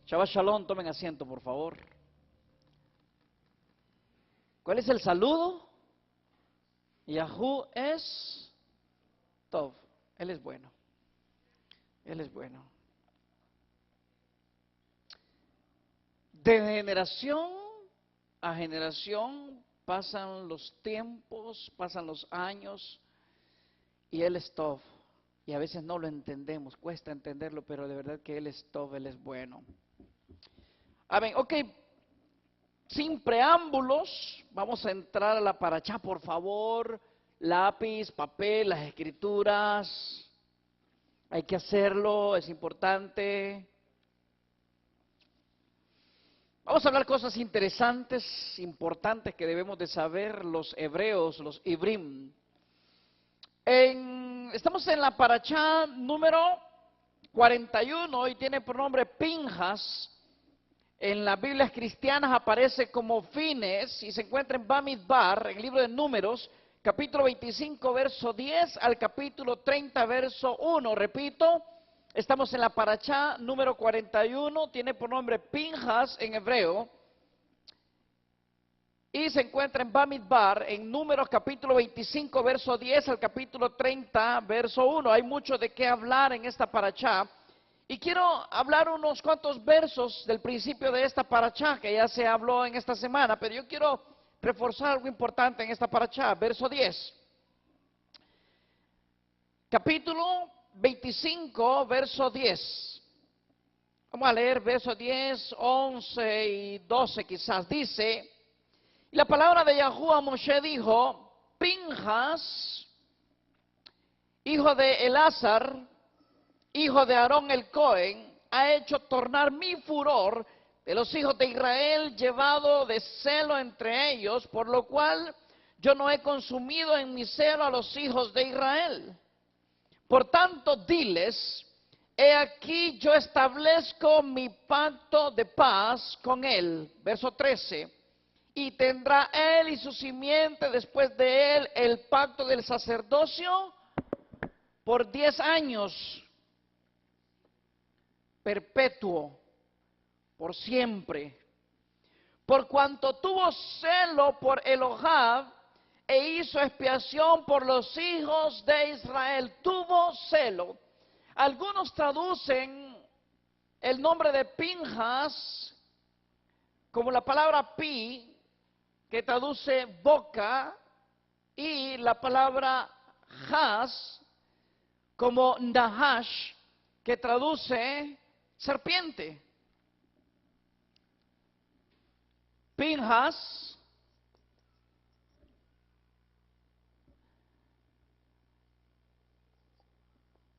Shabbat Shalom, tomen asiento, por favor. ¿Cuál es el saludo? Yahú es Tov. Él es bueno. Él es bueno. De generación a generación pasan los tiempos, pasan los años, y Él es Tov. Y a veces no lo entendemos, cuesta entenderlo, pero de verdad que Él es Tov, Él es bueno. Amén. Ok, sin preámbulos, vamos a entrar a la parachá, por favor. Lápiz, papel, las escrituras. Hay que hacerlo, es importante. Vamos a hablar cosas interesantes, importantes que debemos de saber los hebreos, los ibrim. Estamos en la parachá número 41 y tiene por nombre Pinjas. En las Biblias cristianas aparece como Fines y se encuentra en Bamidbar, en el libro de Números, capítulo 25, verso 10 al capítulo 30, verso 1. Repito, estamos en la parachá número 41, tiene por nombre Pinjas en hebreo, y se encuentra en Bamidbar, en Números capítulo 25, verso 10 al capítulo 30, verso 1. Hay mucho de qué hablar en esta parachá. Y quiero hablar unos cuantos versos del principio de esta parachá, que ya se habló en esta semana, pero yo quiero reforzar algo importante en esta parachá, verso 10. Capítulo 25, verso 10. Vamos a leer verso 10, 11 y 12 quizás. Dice, y la palabra de Yahú a Moshe dijo, Pinjas, hijo de Elazar, hijo de Aarón el Cohen, ha hecho tornar mi furor de los hijos de Israel, llevado de celo entre ellos, por lo cual yo no he consumido en mi celo a los hijos de Israel. Por tanto, diles, he aquí yo establezco mi pacto de paz con él. Verso 13. Y tendrá él y su simiente después de él el pacto del sacerdocio por 10 años. Perpetuo, por siempre. Por cuanto tuvo celo por Elohab e hizo expiación por los hijos de Israel. Tuvo celo. Algunos traducen el nombre de Pinjas como la palabra pi, que traduce boca, y la palabra has como nahash, que traduce serpiente. Pinjas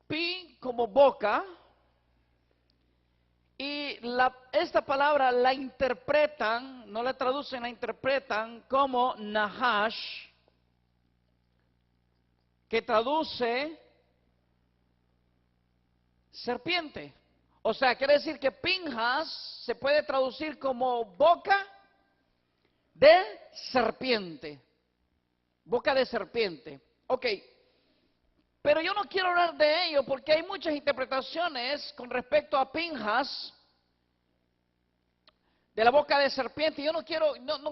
pi como boca, y esta palabra la interpretan, no la traducen, la interpretan como nahash, que traduce serpiente. O sea, quiere decir que Pinjas se puede traducir como boca de serpiente. Boca de serpiente. Ok. Pero yo no quiero hablar de ello porque hay muchas interpretaciones con respecto a Pinjas de la boca de serpiente. Yo no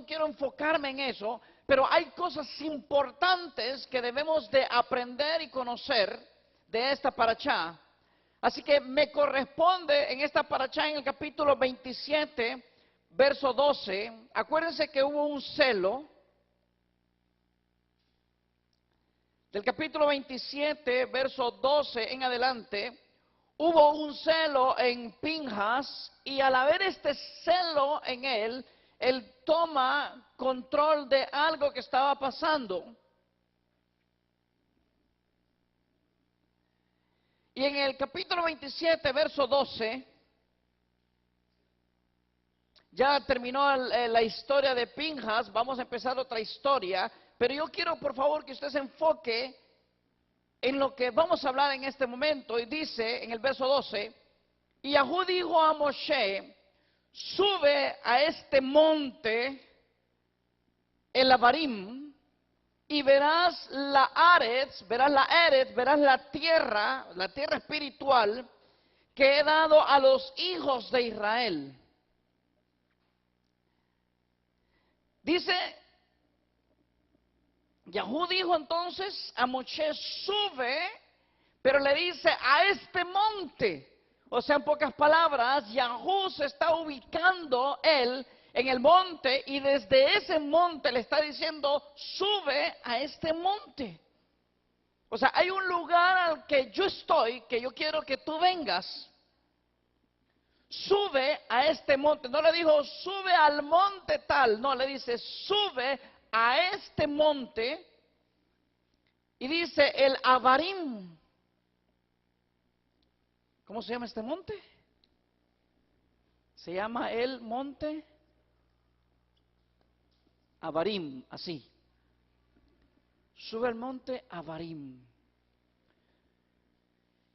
quiero enfocarme en eso, pero hay cosas importantes que debemos de aprender y conocer de esta parachá. Así que me corresponde en esta parachá, en el capítulo 27, verso 12, acuérdense que hubo un celo. Del capítulo 27, verso 12 en adelante, hubo un celo en Pinjas, y al haber este celo en él toma control de algo que estaba pasando. Y en el capítulo 27, verso 12, ya terminó la historia de Pinjas, vamos a empezar otra historia, pero yo quiero por favor que usted se enfoque en lo que vamos a hablar en este momento. Y dice en el verso 12, y Yahú dijo a Moshe, sube a este monte, el Abarim, y verás la Eretz, verás la tierra espiritual, que he dado a los hijos de Israel. Dice, Yahú dijo entonces a Moshe, sube, pero le dice a este monte. O sea, en pocas palabras, Yahú se está ubicando él en el monte y desde ese monte le está diciendo, sube a este monte. O sea, hay un lugar al que yo estoy, que yo quiero que tú vengas. Sube a este monte. No le dijo, sube al monte tal. No, le dice, sube a este monte. Y dice, el Abarim. ¿Cómo se llama este monte? Se llama el monte Abarim, así. Sube al monte Abarim.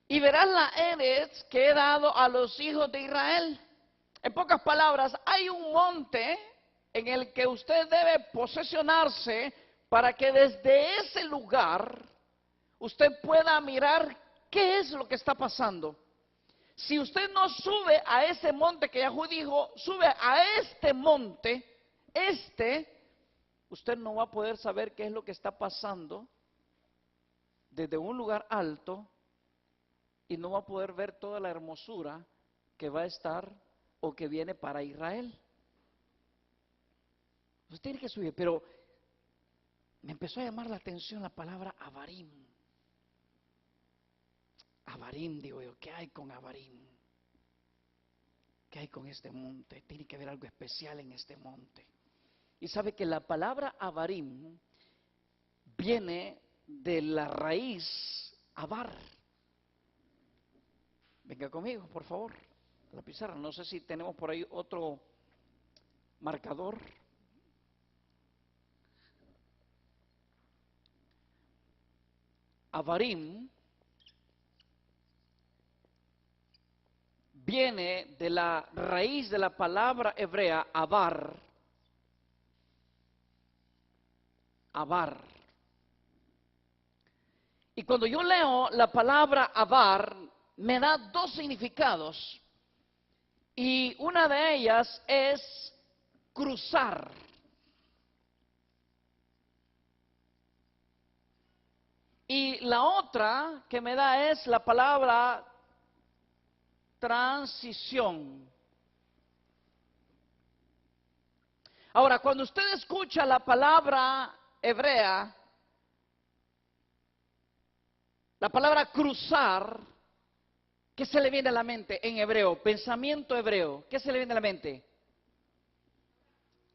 Y verás la Eretz que he dado a los hijos de Israel. En pocas palabras, hay un monte en el que usted debe posesionarse para que desde ese lugar usted pueda mirar qué es lo que está pasando. Si usted no sube a ese monte que Yahú dijo, sube a este monte, usted no va a poder saber qué es lo que está pasando desde un lugar alto y no va a poder ver toda la hermosura que va a estar o que viene para Israel. Usted tiene que subir, pero me empezó a llamar la atención la palabra Abarim. Abarim, digo yo, ¿qué hay con Abarim? ¿Qué hay con este monte? Tiene que haber algo especial en este monte. Y sabe que la palabra Abarim viene de la raíz Abar. Venga conmigo, por favor, a la pizarra. No sé si tenemos por ahí otro marcador. Abarim viene de la raíz de la palabra hebrea Abar. Abar. Y cuando yo leo la palabra Abar, me da dos significados. Y una de ellas es cruzar. Y la otra que me da es la palabra transición. Ahora, cuando usted escucha la palabra hebrea, la palabra cruzar, ¿qué se le viene a la mente en hebreo? Pensamiento hebreo. ¿Qué se le viene a la mente?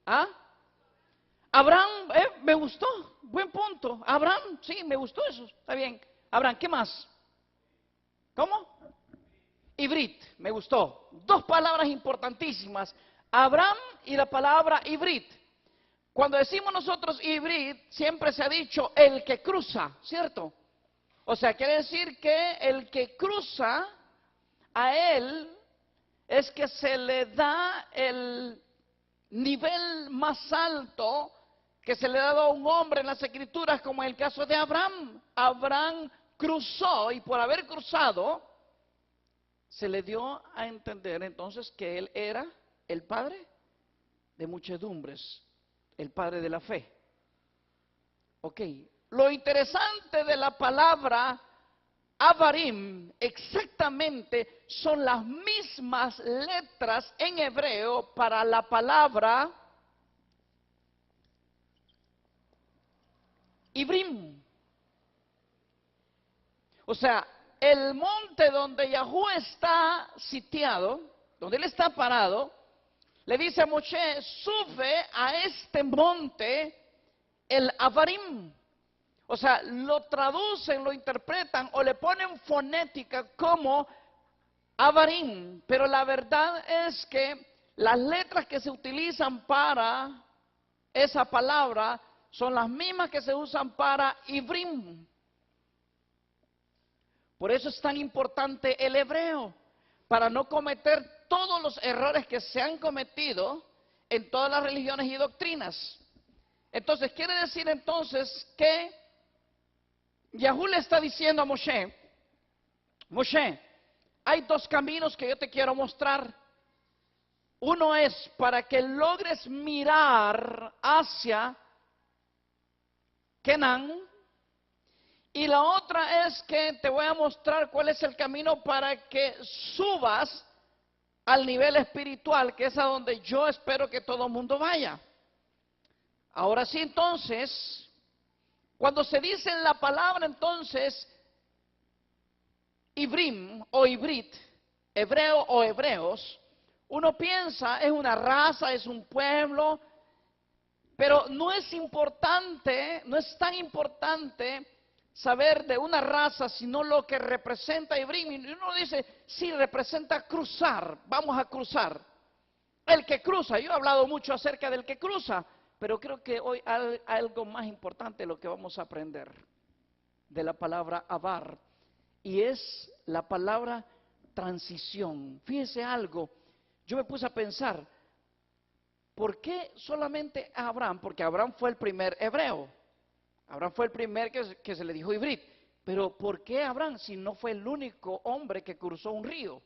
¿Ah? Abraham, me gustó, buen punto. Abraham, sí, me gustó eso, está bien. Abraham, ¿qué más? ¿Cómo? Ibrit, me gustó. Dos palabras importantísimas, Abraham y la palabra Ibrit. Cuando decimos nosotros Ibrit, siempre se ha dicho el que cruza, ¿cierto? O sea, quiere decir que el que cruza, a él es que se le da el nivel más alto que se le ha dado a un hombre en las Escrituras, como en el caso de Abraham. Abraham cruzó y por haber cruzado, se le dio a entender entonces que él era el padre de muchedumbres, el padre de la fe. Ok, lo interesante de la palabra Abarim exactamente son las mismas letras en hebreo para la palabra Ibrim. O sea, el monte donde Yahú está sitiado, donde él está parado, le dice a Moshe, sube a este monte, el Abarim. O sea, lo traducen, lo interpretan o le ponen fonética como Abarim, pero la verdad es que las letras que se utilizan para esa palabra son las mismas que se usan para Ibrim. Por eso es tan importante el hebreo, para no cometer todos los errores que se han cometido en todas las religiones y doctrinas. Entonces, quiere decir entonces que Yahú le está diciendo a Moshe, Moshe, hay dos caminos que yo te quiero mostrar. Uno es para que logres mirar hacia Canaán, y la otra es que te voy a mostrar cuál es el camino para que subas al nivel espiritual, que es a donde yo espero que todo el mundo vaya. Ahora sí, entonces, cuando se dice en la palabra entonces Ibrim o Ibrit, hebreo o hebreos, uno piensa es una raza, es un pueblo, pero no es importante, no es tan importante saber de una raza, sino lo que representa Ibrim. Y uno dice, sí, representa cruzar, vamos a cruzar. El que cruza, yo he hablado mucho acerca del que cruza, pero creo que hoy hay algo más importante lo que vamos a aprender de la palabra abar, y es la palabra transición. Fíjese algo, yo me puse a pensar, ¿por qué solamente a Abraham? Porque Abraham fue el primer hebreo. Abraham fue el primer que se le dijo Ibrit. Pero ¿por qué Abraham si no fue el único hombre que cruzó un río?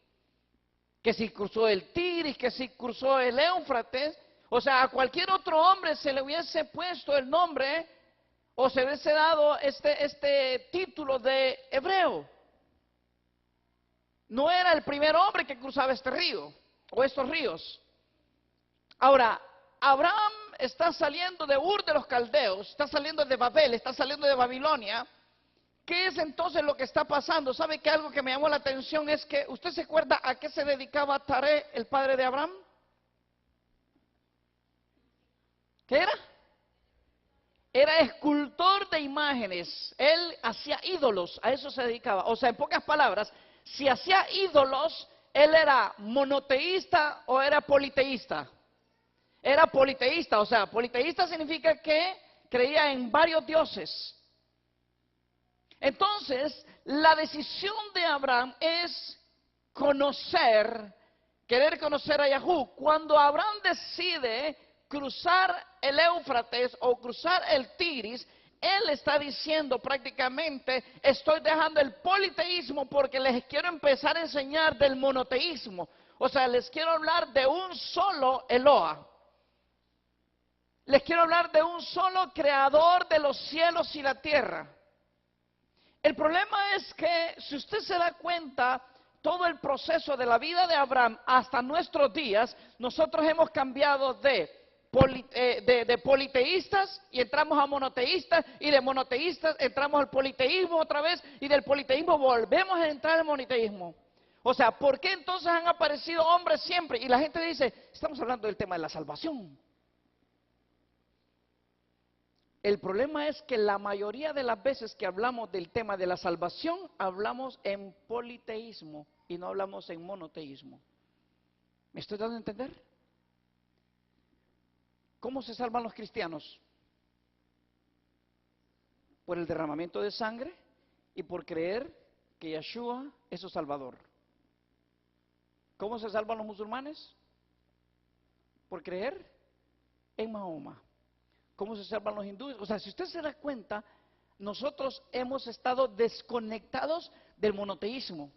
Que si cruzó el Tigris, que si cruzó el Éufrates. O sea, a cualquier otro hombre se le hubiese puesto el nombre o se hubiese dado este título de hebreo. No era el primer hombre que cruzaba este río o estos ríos. Ahora, Abraham está saliendo de Ur de los Caldeos, está saliendo de Babel, está saliendo de Babilonia. ¿Qué es entonces lo que está pasando? ¿Sabe que algo que me llamó la atención es que, ¿usted se acuerda a qué se dedicaba Taré, el padre de Abraham? ¿Qué era? Era escultor de imágenes. Él hacía ídolos, a eso se dedicaba. O sea, en pocas palabras, si hacía ídolos, él era monoteísta o era politeísta. Era politeísta, o sea, politeísta significa que creía en varios dioses. Entonces, la decisión de Abraham es querer conocer a Yahú. Cuando Abraham decide cruzar el Éufrates o cruzar el Tigris, él está diciendo prácticamente, estoy dejando el politeísmo porque les quiero empezar a enseñar del monoteísmo. O sea, les quiero hablar de un solo Eloa. Les quiero hablar de un solo creador de los cielos y la tierra. El problema es que, si usted se da cuenta, todo el proceso de la vida de Abraham hasta nuestros días, nosotros hemos cambiado de politeístas y entramos a monoteístas, y de monoteístas entramos al politeísmo otra vez, y del politeísmo volvemos a entrar al monoteísmo. O sea, ¿por qué entonces han aparecido hombres siempre? Y la gente dice, estamos hablando del tema de la salvación. El problema es que la mayoría de las veces que hablamos del tema de la salvación, hablamos en politeísmo y no hablamos en monoteísmo. ¿Me estoy dando a entender? ¿Cómo se salvan los cristianos? Por el derramamiento de sangre y por creer que Yeshua es su Salvador. ¿Cómo se salvan los musulmanes? Por creer en Mahoma. ¿Cómo se salvan los hindúes? O sea, si usted se da cuenta, nosotros hemos estado desconectados del monoteísmo.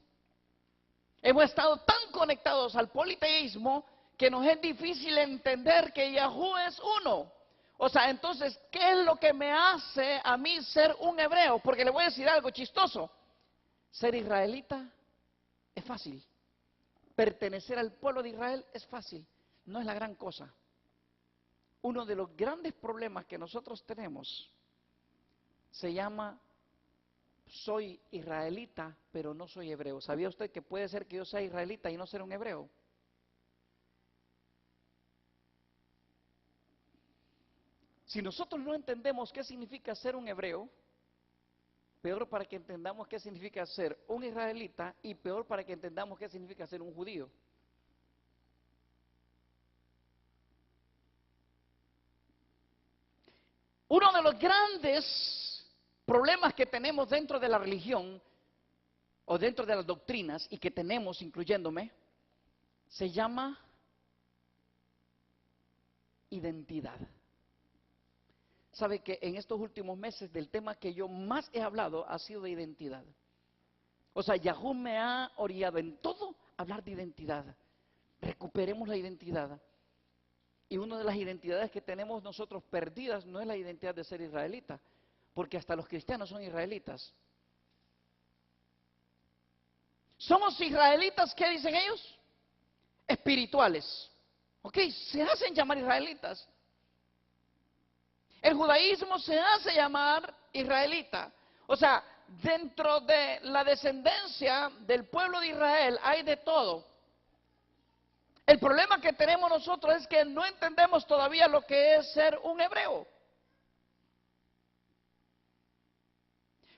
Hemos estado tan conectados al politeísmo que nos es difícil entender que Yahú es uno. O sea, entonces, ¿qué es lo que me hace a mí ser un hebreo? Porque le voy a decir algo chistoso. Ser israelita es fácil. Pertenecer al pueblo de Israel es fácil. No es la gran cosa. Uno de los grandes problemas que nosotros tenemos se llama soy israelita, pero no soy hebreo. ¿Sabía usted que puede ser que yo sea israelita y no ser un hebreo? Si nosotros no entendemos qué significa ser un hebreo, peor para que entendamos qué significa ser un israelita y peor para que entendamos qué significa ser un judío. Uno de los grandes problemas que tenemos dentro de la religión o dentro de las doctrinas y que tenemos, incluyéndome, se llama identidad. Sabe que en estos últimos meses del tema que yo más he hablado ha sido de identidad. O sea, Yahú me ha orillado en todo a hablar de identidad. Recuperemos la identidad. Y una de las identidades que tenemos nosotros perdidas no es la identidad de ser israelita, porque hasta los cristianos son israelitas. Somos israelitas, ¿qué dicen ellos? Espirituales. Ok, se hacen llamar israelitas. El judaísmo se hace llamar israelita. O sea, dentro de la descendencia del pueblo de Israel hay de todo. El problema que tenemos nosotros es que no entendemos todavía lo que es ser un hebreo.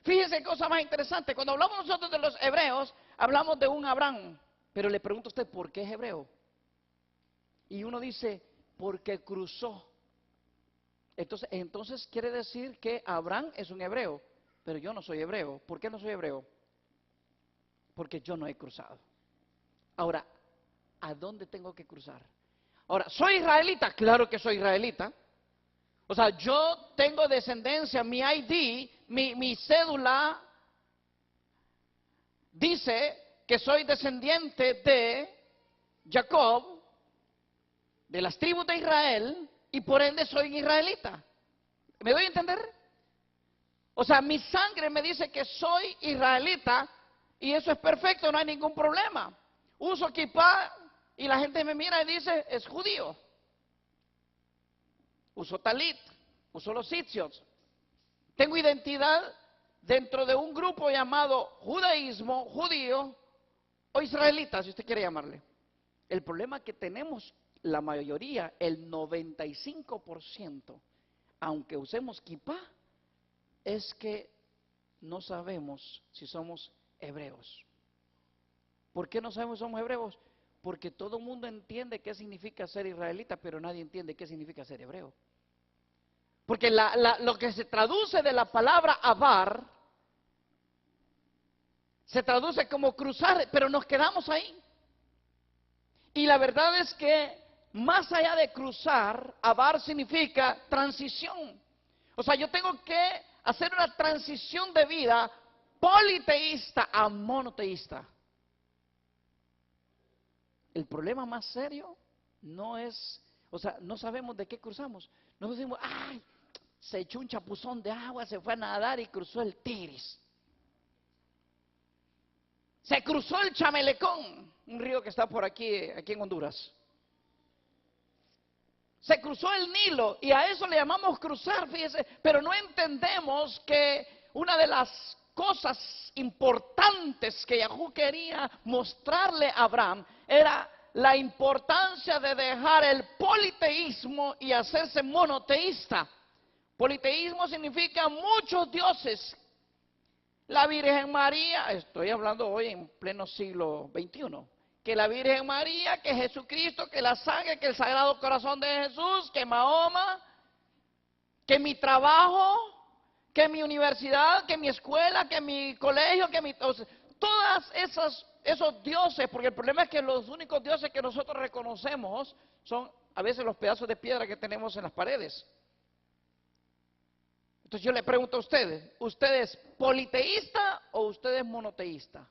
Fíjense qué cosa más interesante. Cuando hablamos nosotros de los hebreos, hablamos de un Abraham. Pero le pregunto a usted, ¿por qué es hebreo? Y uno dice, porque cruzó. Entonces quiere decir que Abraham es un hebreo. Pero yo no soy hebreo. ¿Por qué no soy hebreo? Porque yo no he cruzado. Ahora, ¿a dónde tengo que cruzar? Ahora, ¿soy israelita? Claro que soy israelita. O sea, yo tengo descendencia, mi ID, mi cédula dice que soy descendiente de Jacob, de las tribus de Israel, y por ende soy israelita. ¿Me doy a entender? O sea, mi sangre me dice que soy israelita, y eso es perfecto, no hay ningún problema. Uso kippah y la gente me mira y dice, es judío. Uso talit, uso los sitios. Tengo identidad dentro de un grupo llamado judaísmo, judío o israelita, si usted quiere llamarle. El problema que tenemos la mayoría, el 95%, aunque usemos kippah, es que no sabemos si somos hebreos. ¿Por qué no sabemos si somos hebreos? Porque todo el mundo entiende qué significa ser israelita, pero nadie entiende qué significa ser hebreo. Porque lo que se traduce de la palabra avar, se traduce como cruzar, pero nos quedamos ahí. Y la verdad es que más allá de cruzar, avar significa transición. O sea, yo tengo que hacer una transición de vida politeísta a monoteísta. El problema más serio no es, o sea, no sabemos de qué cruzamos. No decimos, ay, se echó un chapuzón de agua, se fue a nadar y cruzó el Tigris. Se cruzó el Chamelecón, un río que está por aquí en Honduras. Se cruzó el Nilo y a eso le llamamos cruzar, fíjese, pero no entendemos que una de las cosas importantes que Yahú quería mostrarle a Abraham era la importancia de dejar el politeísmo y hacerse monoteísta. Politeísmo significa muchos dioses. La Virgen María, estoy hablando hoy en pleno siglo XXI, que la Virgen María, que Jesucristo, que la sangre, que el Sagrado Corazón de Jesús, que Mahoma, que mi trabajo, que mi universidad, que mi escuela, que mi colegio, que todas esos dioses, porque el problema es que los únicos dioses que nosotros reconocemos son a veces los pedazos de piedra que tenemos en las paredes. Entonces yo le pregunto a ustedes, ¿usted es politeísta o usted es monoteísta?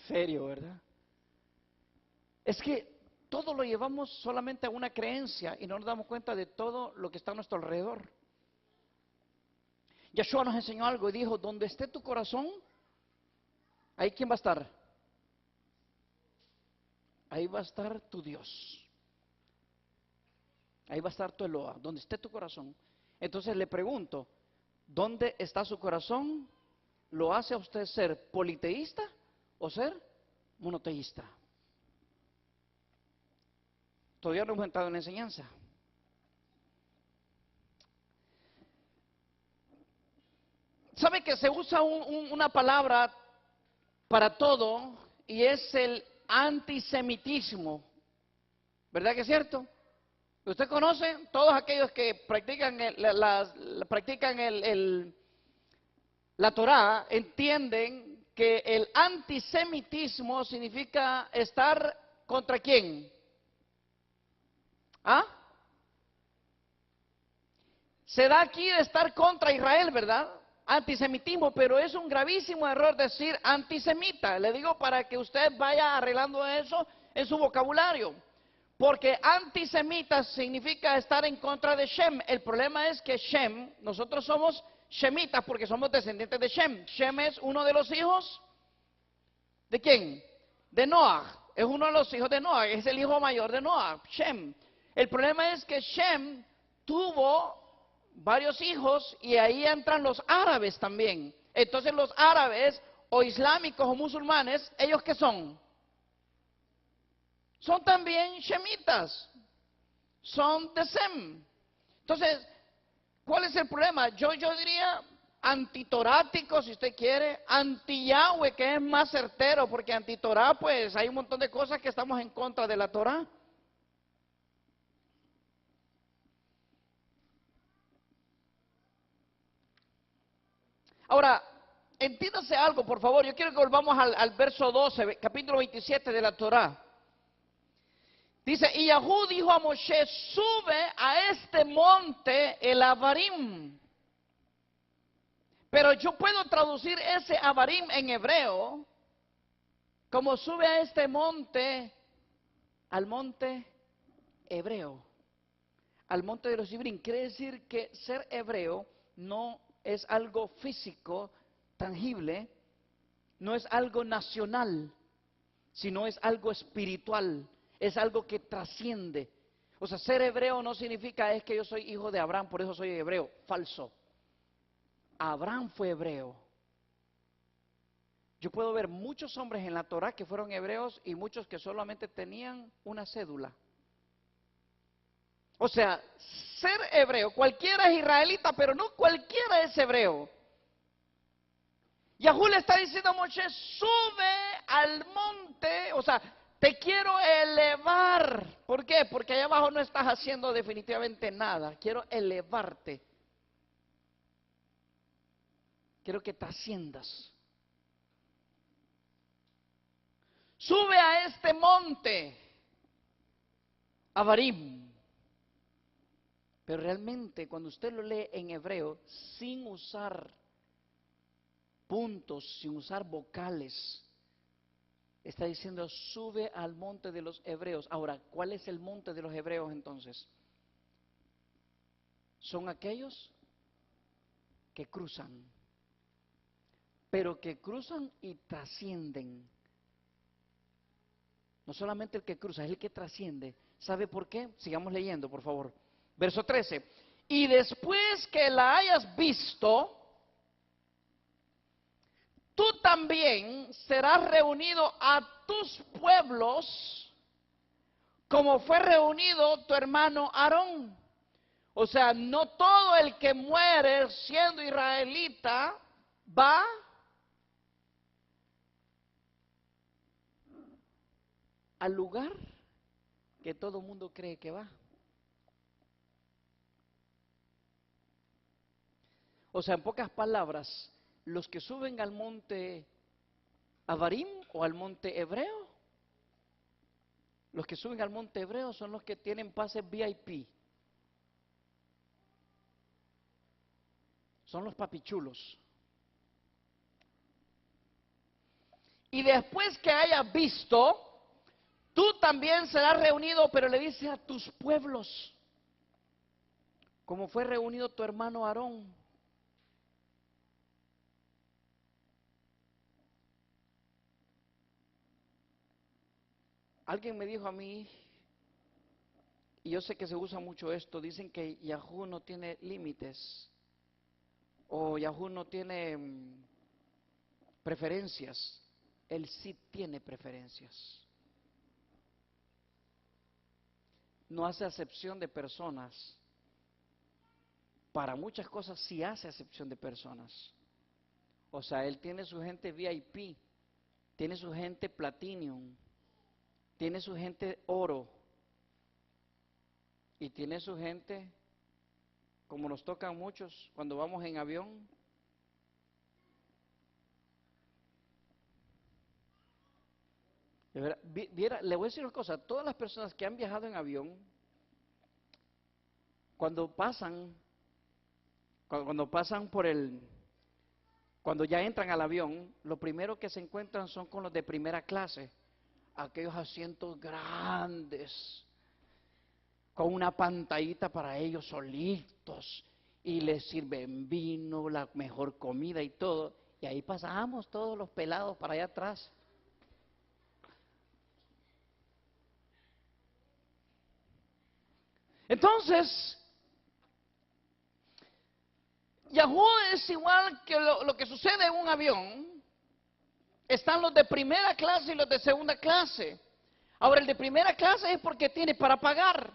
Serio, ¿verdad? Es que todo lo llevamos solamente a una creencia y no nos damos cuenta de todo lo que está a nuestro alrededor. Yeshua nos enseñó algo y dijo, donde esté tu corazón, ahí ¿quién va a estar? Ahí va a estar tu Dios. Ahí va a estar tu Eloa, donde esté tu corazón. Entonces le pregunto, ¿dónde está su corazón? ¿Lo hace a usted ser politeísta o ser monoteísta? Todavía no hemos entrado en la enseñanza. ¿Sabe que se usa una palabra para todo y es el antisemitismo? ¿Verdad que es cierto? ¿Usted conoce? Todos aquellos que practican la Torá entienden que el antisemitismo significa estar ¿contra quién? ¿Ah? Se da aquí de estar contra Israel, ¿verdad? antisemitismo, pero es un gravísimo error decir antisemita. Le digo para que usted vaya arreglando eso en su vocabulario. Porque antisemita significa estar en contra de Shem. El problema es que Shem, nosotros somos shemitas porque somos descendientes de Shem. Shem es uno de los hijos, ¿de quién? De Noah. Es uno de los hijos de Noah, es el hijo mayor de Noah, Shem. El problema es que Shem tuvo varios hijos y ahí entran los árabes también. Entonces los árabes o islámicos o musulmanes, ¿ellos qué son? Son también shemitas, son de Sem. Entonces, ¿cuál es el problema? Yo diría antitorático, si usted quiere, anti-Yahweh, que es más certero, porque anti-Torá, pues hay un montón de cosas que estamos en contra de la Torá. Ahora, entiéndase algo, por favor. Yo quiero que volvamos al verso 12, capítulo 27 de la Torá. Dice, y Yahú dijo a Moshe, sube a este monte, el Abarim. Pero yo puedo traducir ese Abarim en hebreo como sube a este monte, al monte hebreo, al monte de los Ibrim. Quiere decir que ser hebreo no es algo físico, tangible, no es algo nacional, sino es algo espiritual, es algo que trasciende. O sea, ser hebreo no significa es que yo soy hijo de Abraham, por eso soy hebreo. Falso. Abraham fue hebreo. Yo puedo ver muchos hombres en la Torá que fueron hebreos y muchos que solamente tenían una cédula. O sea, ser hebreo, cualquiera es israelita, pero no cualquiera es hebreo. Yahú le está diciendo a Moshe, sube al monte, o sea, te quiero elevar. ¿Por qué? Porque allá abajo no estás haciendo definitivamente nada. Quiero elevarte. Quiero que trasciendas. Sube a este monte, Abarim. Pero realmente cuando usted lo lee en hebreo, sin usar puntos, sin usar vocales, está diciendo sube al monte de los hebreos. Ahora, ¿cuál es el monte de los hebreos entonces? Son aquellos que cruzan, pero que cruzan y trascienden. No solamente el que cruza, es el que trasciende. ¿Sabe por qué? Sigamos leyendo, por favor. Verso 13. Y después que la hayas visto, tú también serás reunido a tus pueblos, como fue reunido tu hermano Aarón. O sea, no todo el que muere siendo israelita va al lugar que todo el mundo cree que va. O sea, en pocas palabras, los que suben al monte Abarim o al monte hebreo, los que suben al monte hebreo son los que tienen pases VIP. Son los papichulos. Y después que hayas visto, tú también serás reunido, pero le dice a tus pueblos, como fue reunido tu hermano Aarón. Alguien me dijo a mí, y yo sé que se usa mucho esto, dicen que Yahú no tiene límites, o Yahú no tiene preferencias. Él sí tiene preferencias. No hace acepción de personas. Para muchas cosas sí hace acepción de personas. O sea, Él tiene su gente VIP, tiene su gente Platinum, tiene su gente oro y tiene su gente, como nos tocan muchos cuando vamos en avión. Le voy a decir una cosa, todas las personas que han viajado en avión, cuando pasan por Cuando ya entran al avión, lo primero que se encuentran son con los de primera clase, aquellos asientos grandes, con una pantallita para ellos solitos, y les sirven vino, la mejor comida y todo, y ahí pasamos todos los pelados para allá atrás. Entonces, Yahoo es igual que lo que sucede en un avión. Están los de primera clase y los de segunda clase. Ahora, el de primera clase es porque tiene para pagar.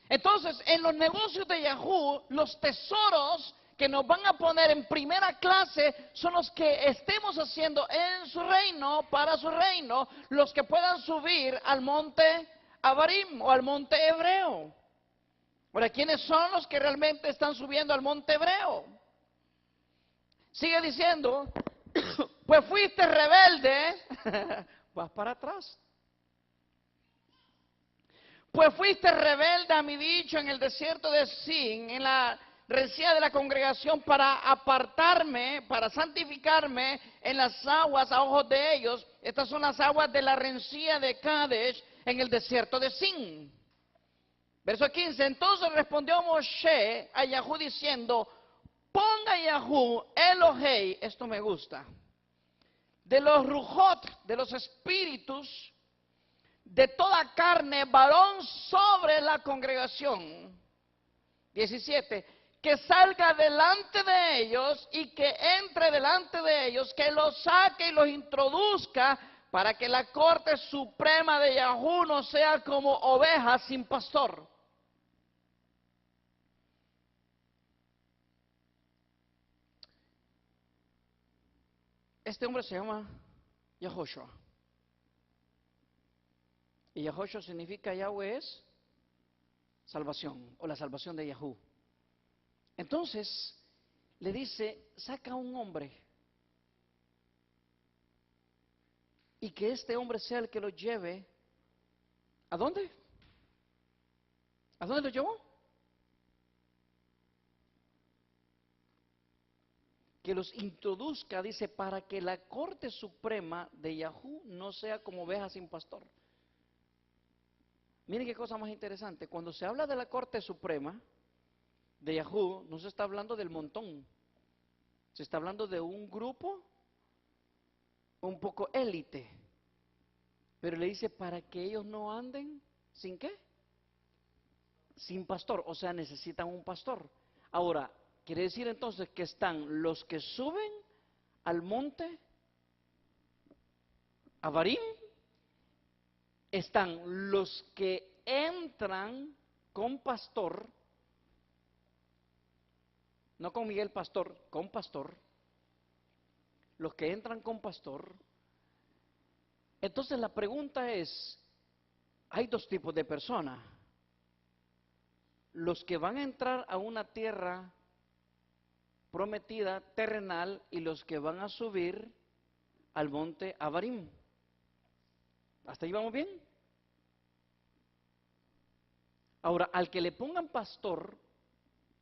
Entonces, en los negocios de Yahoo, los tesoros que nos van a poner en primera clase son los que estemos haciendo en su reino, para su reino, los que puedan subir al monte Abarim o al monte Hebreo. Ahora, ¿quiénes son los que realmente están subiendo al monte Hebreo? Sigue diciendo, pues fuiste rebelde, vas para atrás. Pues fuiste rebelde a mi dicho en el desierto de Sin, en la rencilla de la congregación, para apartarme, para santificarme en las aguas a ojos de ellos. Estas son las aguas de la rencilla de Kadesh en el desierto de Sin. Verso 15, entonces respondió Moshe a Yahú diciendo, ponga Yahú Elohei, esto me gusta, de los rujot, de los espíritus, de toda carne, varón sobre la congregación. 17, que salga delante de ellos y que entre delante de ellos, que los saque y los introduzca, para que la corte suprema de Yahú no sea como oveja sin pastor. Este hombre se llama Yahoshua. Y Yahoshua significa Yahweh es salvación, o la salvación de Yahú. Entonces, le dice, saca un hombre, y que este hombre sea el que lo lleve, ¿a dónde? ¿A dónde lo llevó? Que los introduzca, dice, para que la corte suprema de Yahú no sea como oveja sin pastor. Miren qué cosa más interesante. Cuando se habla de la corte suprema de Yahú, no se está hablando del montón. Se está hablando de un grupo un poco élite. Pero le dice, para que ellos no anden, ¿sin qué? Sin pastor, o sea, necesitan un pastor. Ahora, quiere decir entonces que están los que suben al monte Abarim, están los que entran con pastor, no con Miguel Pastor, con pastor, los que entran con pastor. Entonces la pregunta es, hay dos tipos de personas, los que van a entrar a una tierra prometida, terrenal, y los que van a subir al monte Abarim. ¿Hasta ahí vamos bien? Ahora, al que le pongan pastor,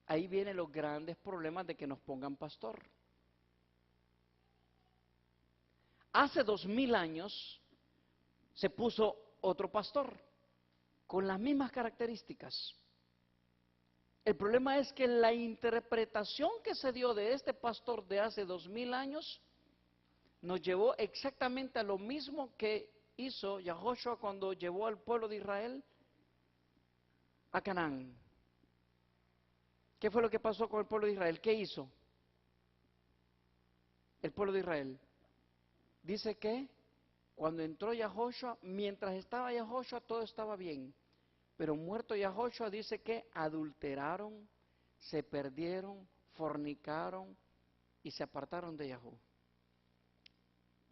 ahí vienen los grandes problemas de que nos pongan pastor. Hace 2000 años se puso otro pastor con las mismas características. El problema es que la interpretación que se dio de este pastor de hace 2000 años nos llevó exactamente a lo mismo que hizo Yahoshua cuando llevó al pueblo de Israel a Canaán. ¿Qué fue lo que pasó con el pueblo de Israel? ¿Qué hizo el pueblo de Israel? Dice que cuando entró Yahoshua, mientras estaba Yahoshua todo estaba bien, pero muerto Yahoshua dice que adulteraron, se perdieron, fornicaron y se apartaron de Yahú.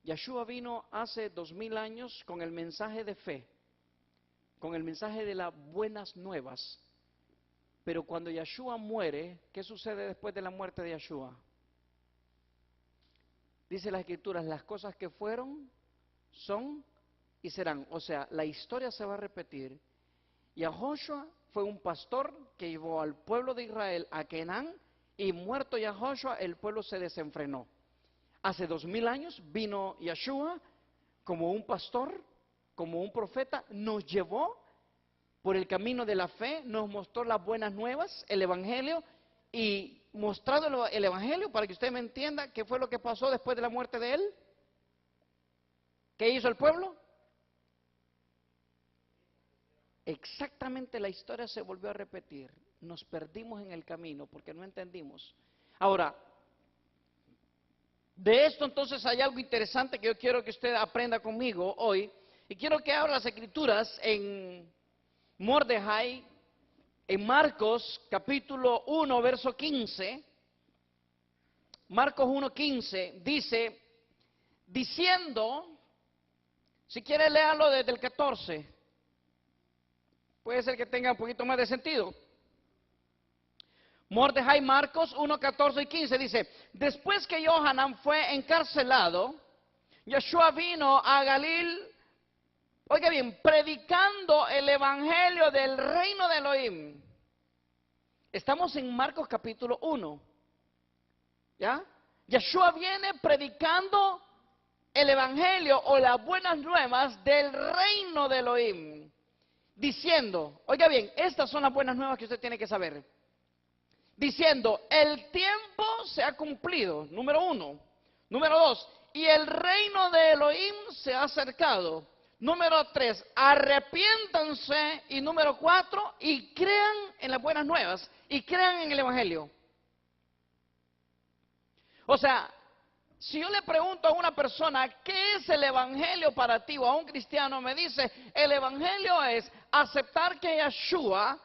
Yahshua vino hace 2000 años con el mensaje de fe, con el mensaje de las buenas nuevas. Pero cuando Yahshua muere, ¿qué sucede después de la muerte de Yahshua? Dice las Escrituras, las cosas que fueron, son y serán. O sea, la historia se va a repetir. Yahoshua fue un pastor que llevó al pueblo de Israel a Canaán Y muerto Yahoshua, el pueblo se desenfrenó. Hace 2000 años vino Yeshua como un pastor, como un profeta, nos llevó por el camino de la fe, nos mostró las buenas nuevas, el Evangelio, y mostrado el Evangelio para que usted me entienda qué fue lo que pasó después de la muerte de él. ¿Qué hizo el pueblo? Exactamente la historia se volvió a repetir. Nos perdimos en el camino porque no entendimos. Ahora, de esto entonces hay algo interesante que yo quiero que usted aprenda conmigo hoy. Y quiero que abra las escrituras en Mordejai, en Marcos capítulo 1, verso 15. Marcos 1:15 dice, diciendo, si quiere léalo desde el 14, puede ser que tenga un poquito más de sentido. Mordejai, Marcos 1, 14 y 15 dice, después que Johanan fue encarcelado, Yeshua vino a Galil, oiga bien, predicando el evangelio del reino de Elohim. Estamos en Marcos capítulo 1, ¿ya? Yeshua viene predicando el evangelio o las buenas nuevas del reino de Elohim, diciendo, oiga bien, estas son las buenas nuevas que usted tiene que saber. Diciendo, el tiempo se ha cumplido, número 1. Número 2, y el reino de Elohim se ha acercado. Número 3, arrepiéntanse. Y número 4, y crean en las buenas nuevas, y crean en el evangelio. O sea, si yo le pregunto a una persona, ¿qué es el evangelio para ti? O a un cristiano me dice, el evangelio es aceptar que Yeshua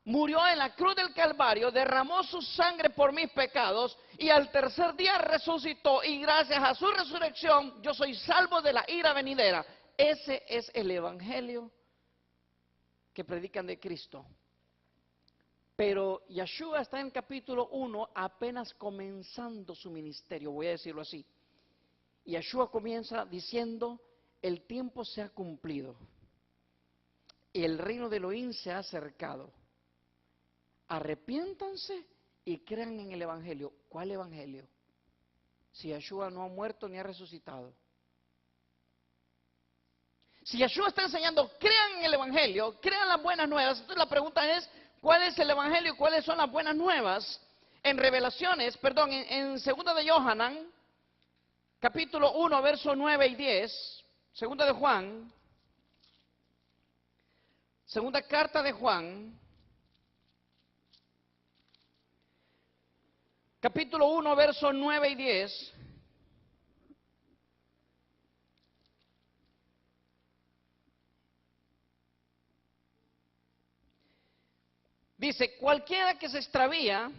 murió en la cruz del Calvario, derramó su sangre por mis pecados y al tercer día resucitó, y gracias a su resurrección yo soy salvo de la ira venidera. Ese es el evangelio que predican de Cristo. Pero Yeshua está en capítulo 1 apenas comenzando su ministerio, voy a decirlo así. Y Yeshua comienza diciendo, el tiempo se ha cumplido y el reino de Elohim se ha acercado. Arrepiéntanse y crean en el evangelio. ¿Cuál evangelio? Si Yeshua no ha muerto ni ha resucitado. Si Yeshua está enseñando, crean en el evangelio, crean las buenas nuevas. Entonces la pregunta es, ¿cuál es el evangelio y cuáles son las buenas nuevas? En Revelaciones, perdón, en Segunda de Johanan, capítulo 1, verso 9 y 10, Segunda de Juan, segunda carta de Juan, capítulo 1, verso 9 y 10. Dice, cualquiera que se extravía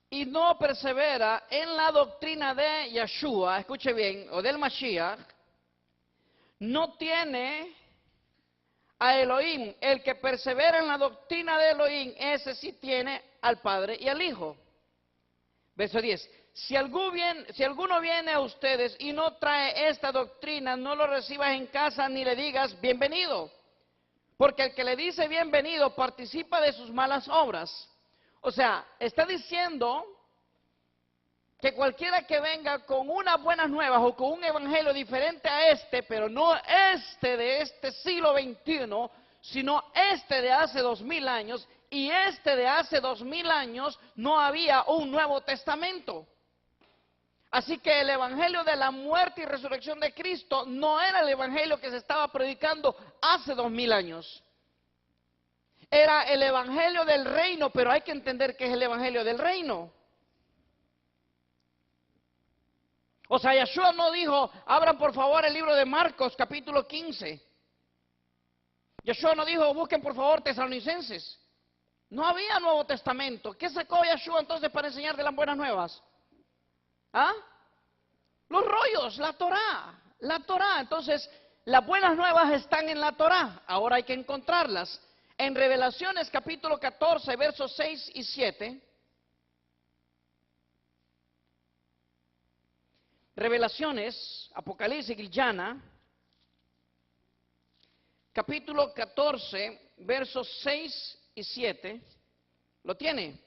y no persevera en la doctrina de Yeshua, escuche bien, o del Mashiach, no tiene a Elohim. El que persevera en la doctrina de Elohim, ese sí tiene al Padre y al Hijo. Verso 10. Si alguno viene a ustedes y no trae esta doctrina, no lo recibas en casa ni le digas bienvenido. Porque el que le dice bienvenido participa de sus malas obras. O sea, está diciendo que cualquiera que venga con unas buenas nuevas o con un evangelio diferente a este, pero no este de este siglo XXI, sino este de hace 2000 años, y este de hace 2000 años no había un Nuevo Testamento. Así que el evangelio de la muerte y resurrección de Cristo no era el evangelio que se estaba predicando hace 2000 años. Era el evangelio del reino, pero hay que entender qué es el evangelio del reino. O sea, Yeshua no dijo, abran por favor el libro de Marcos, capítulo 15. Yeshua no dijo, busquen por favor Tesalonicenses. No había Nuevo Testamento. ¿Qué sacó Yeshua entonces para enseñar de las buenas nuevas? ¿Ah? Los rollos, la Torá. La Torá. Entonces, las buenas nuevas están en la Torá. Ahora hay que encontrarlas. En Revelaciones, capítulo 14, versos 6 y 7. Revelaciones, Apocalipsis, Gilgana, capítulo 14, versos 6 y 7. ¿Lo tiene?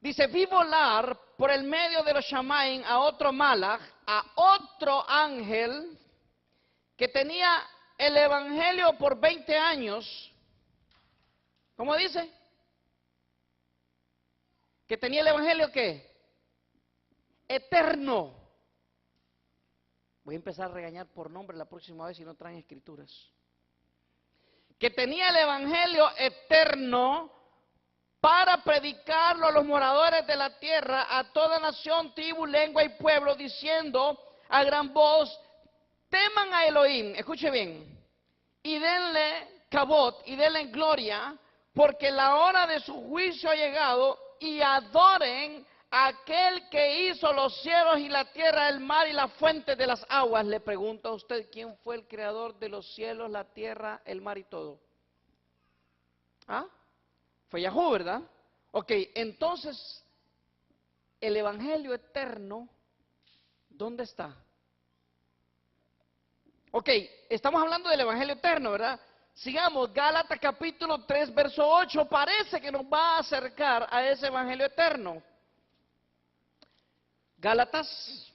Dice, vi volar por el medio de los Shamaim a otro Malach, a otro ángel que tenía el evangelio por 20 años. ¿Cómo dice? Que tenía el evangelio ¿qué? Eterno. Voy a empezar a regañar por nombre la próxima vez si no traen escrituras. Que tenía el evangelio eterno para predicarlo a los moradores de la tierra, a toda nación, tribu, lengua y pueblo, diciendo a gran voz, teman a Elohim, escuche bien, y denle cabot, y denle gloria, porque la hora de su juicio ha llegado, y adoren a aquel que hizo los cielos y la tierra, el mar y la fuente de las aguas. Le pregunto a usted, ¿quién fue el creador de los cielos, la tierra, el mar y todo? ¿Ah? Fue Yahú, ¿verdad? Ok, entonces, el evangelio eterno, ¿dónde está? Ok, estamos hablando del evangelio eterno, ¿verdad? Sigamos, Gálatas capítulo 3, verso 8, parece que nos va a acercar a ese evangelio eterno. Gálatas.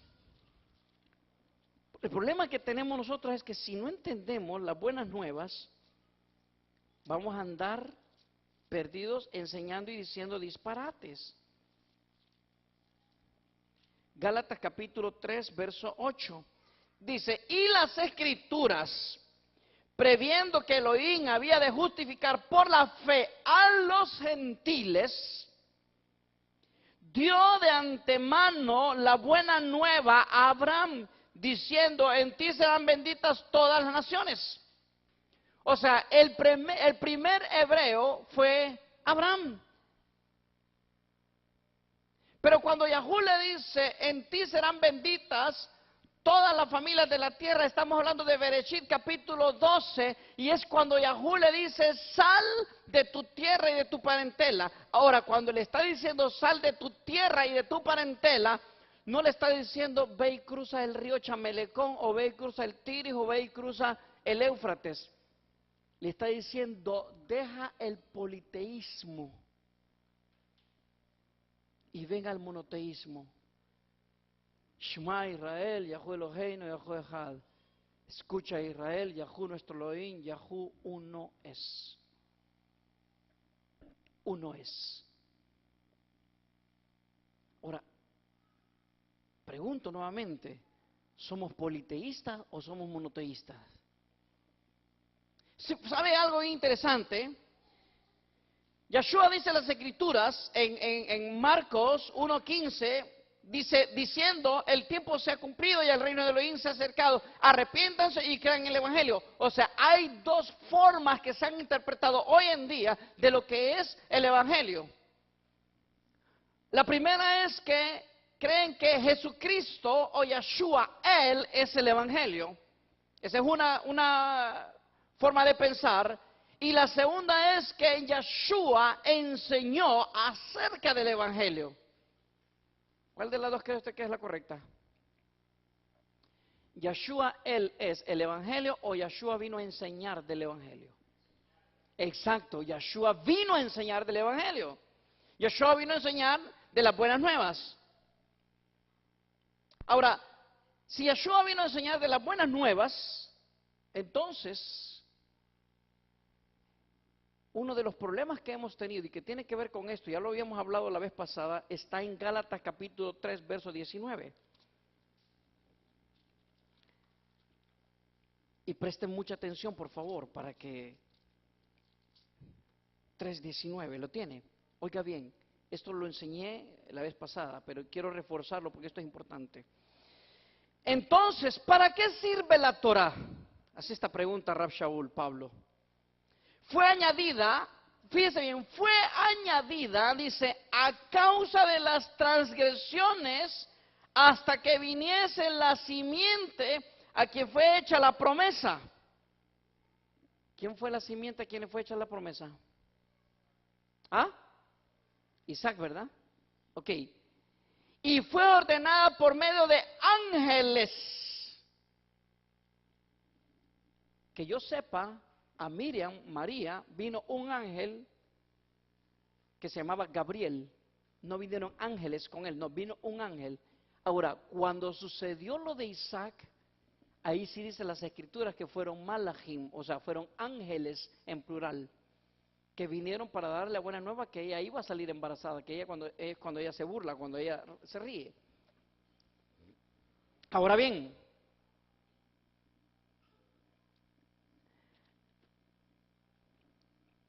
El problema que tenemos nosotros es que si no entendemos las buenas nuevas, vamos a andar perdidos enseñando y diciendo disparates. Gálatas capítulo 3, verso 8. Dice, y las escrituras, previendo que Elohim había de justificar por la fe a los gentiles, dio de antemano la buena nueva a Abraham, diciendo, en ti serán benditas todas las naciones. O sea, el primer hebreo fue Abraham. Pero cuando Yahú le dice, en ti serán benditas todas las familias de la tierra, estamos hablando de Bereshit capítulo 12, y es cuando Yahú le dice, sal de tu tierra y de tu parentela. Ahora, cuando le está diciendo, sal de tu tierra y de tu parentela, no le está diciendo, ve y cruza el río Chamelecón, o ve y cruza el Tigris, o ve y cruza el Éufrates. Le está diciendo, deja el politeísmo y venga al monoteísmo. Shema Israel, Yahú Eloheinu, Yahú Echad. Escucha Israel, Yahú nuestro Elohim, Yahú uno es. Uno es. Ahora, pregunto nuevamente, ¿somos politeístas o somos monoteístas? ¿Sabe algo interesante? Yahshua dice en las escrituras, en Marcos 1:15, dice, diciendo, el tiempo se ha cumplido y el reino de Elohim se ha acercado, arrepiéntanse y crean en el evangelio. O sea, hay dos formas que se han interpretado hoy en día de lo que es el evangelio. La primera es que creen que Jesucristo o Yahshua, Él es el evangelio. Esa es una forma de pensar. Y la segunda es que Yahshua enseñó acerca del evangelio. ¿Cuál de las dos cree usted que es la correcta? ¿Yahshua Él es el evangelio o Yahshua vino a enseñar del evangelio? Exacto, Yahshua vino a enseñar del evangelio. Yahshua vino a enseñar de las buenas nuevas. Ahora, si Yahshua vino a enseñar de las buenas nuevas, entonces uno de los problemas que hemos tenido y que tiene que ver con esto, ya lo habíamos hablado la vez pasada, está en Gálatas capítulo 3, verso 19. Y presten mucha atención, por favor, para que 3:19, ¿lo tiene? Oiga bien, esto lo enseñé la vez pasada, pero quiero reforzarlo porque esto es importante. Entonces, ¿para qué sirve la Torah? Hace esta pregunta Rab Shaul, Pablo. Fue añadida, fíjese bien, fue añadida, dice, a causa de las transgresiones hasta que viniese la simiente a quien fue hecha la promesa. ¿Quién fue la simiente a quien le fue hecha la promesa? ¿Ah? Isaac, ¿verdad? Ok. Y fue ordenada por medio de ángeles que yo sepa, a Miriam, María, vino un ángel que se llamaba Gabriel. No vinieron ángeles con él, no, vino un ángel. Ahora, cuando sucedió lo de Isaac, ahí sí dice las escrituras que fueron malachim, o sea, fueron ángeles en plural, que vinieron para darle la buena nueva que ella iba a salir embarazada, que ella cuando ella se burla, cuando ella se ríe. Ahora bien,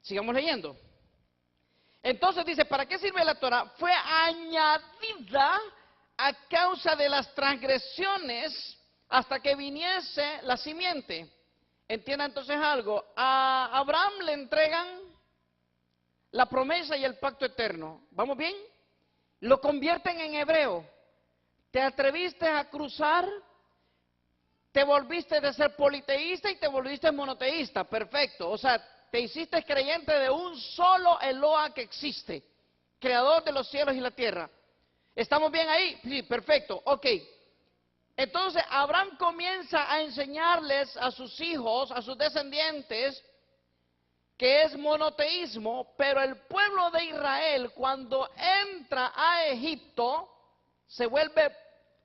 sigamos leyendo. Entonces dice, ¿para qué sirve la Torah? Fue añadida a causa de las transgresiones hasta que viniese la simiente. Entienda entonces algo, a Abraham le entregan la promesa y el pacto eterno. ¿Vamos bien? Lo convierten en hebreo. Te atreviste a cruzar, te volviste de ser politeísta y te volviste monoteísta. Perfecto. O sea, te hiciste creyente de un solo Eloa que existe, creador de los cielos y la tierra. ¿Estamos bien ahí? Sí, perfecto. Ok. Entonces Abraham comienza a enseñarles a sus hijos, a sus descendientes, que es monoteísmo, pero el pueblo de Israel cuando entra a Egipto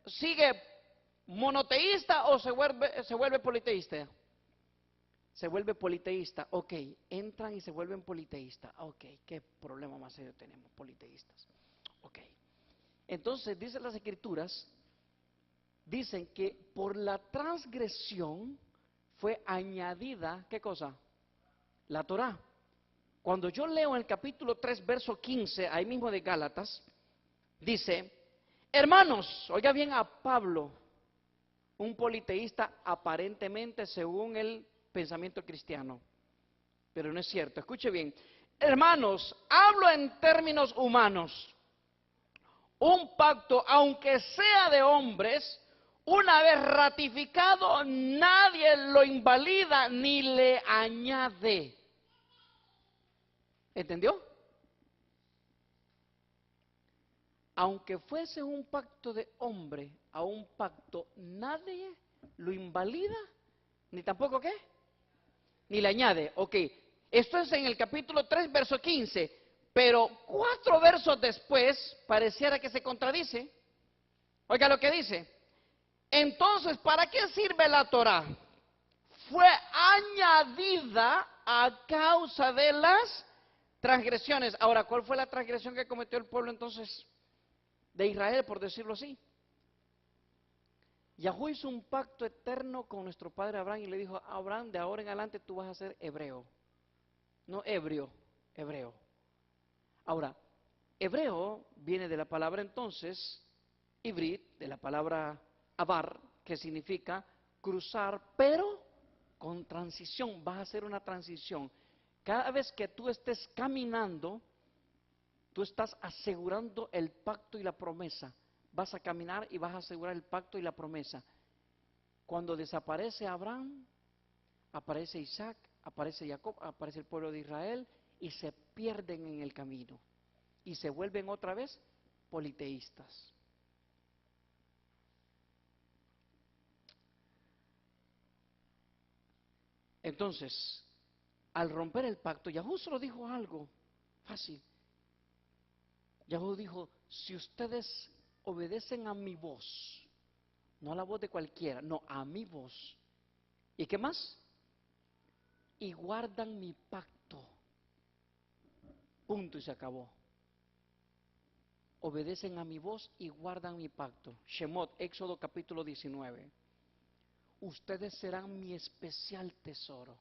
sigue monoteísta o se vuelve politeísta. Se vuelve politeísta, ok, entran y se vuelven politeístas, ok, ¿qué problema más serio tenemos, politeístas? Ok, entonces dicen las escrituras, dicen que por la transgresión fue añadida, ¿qué cosa? La Torá. Cuando yo leo en el capítulo 3, verso 15, ahí mismo de Gálatas, dice, hermanos, oiga bien a Pablo, un politeísta aparentemente según el pensamiento cristiano, pero no es cierto. Escuche bien, hermanos, hablo en términos humanos. Un pacto, aunque sea de hombres, una vez ratificado, nadie lo invalida ni le añade. ¿Entendió? Aunque fuese un pacto de hombre a un pacto, nadie lo invalida, ni tampoco ¿qué? Ni le añade. Ok, esto es en el capítulo 3, verso 15, pero 4 versos después pareciera que se contradice. Oiga lo que dice. Entonces, ¿para qué sirve la Torá? Fue añadida a causa de las transgresiones. Ahora, ¿cuál fue la transgresión que cometió el pueblo entonces de Israel, por decirlo así? Yahweh hizo un pacto eterno con nuestro padre Abraham y le dijo, Abraham, de ahora en adelante tú vas a ser hebreo, no ebrio, hebreo. Ahora, hebreo viene de la palabra entonces, ibrit, de la palabra abar, que significa cruzar, pero con transición, vas a hacer una transición. Cada vez que tú estés caminando, tú estás asegurando el pacto y la promesa. Vas a caminar y vas a asegurar el pacto y la promesa. Cuando desaparece Abraham, aparece Isaac, aparece Jacob, aparece el pueblo de Israel y se pierden en el camino y se vuelven otra vez politeístas. Entonces, al romper el pacto, Yahweh solo dijo algo fácil. Yahweh dijo, si ustedes obedecen a mi voz, no a la voz de cualquiera, no, a mi voz. ¿Y qué más? Y guardan mi pacto. Punto y se acabó. Obedecen a mi voz y guardan mi pacto. Shemot, Éxodo capítulo 19. Ustedes serán mi especial tesoro.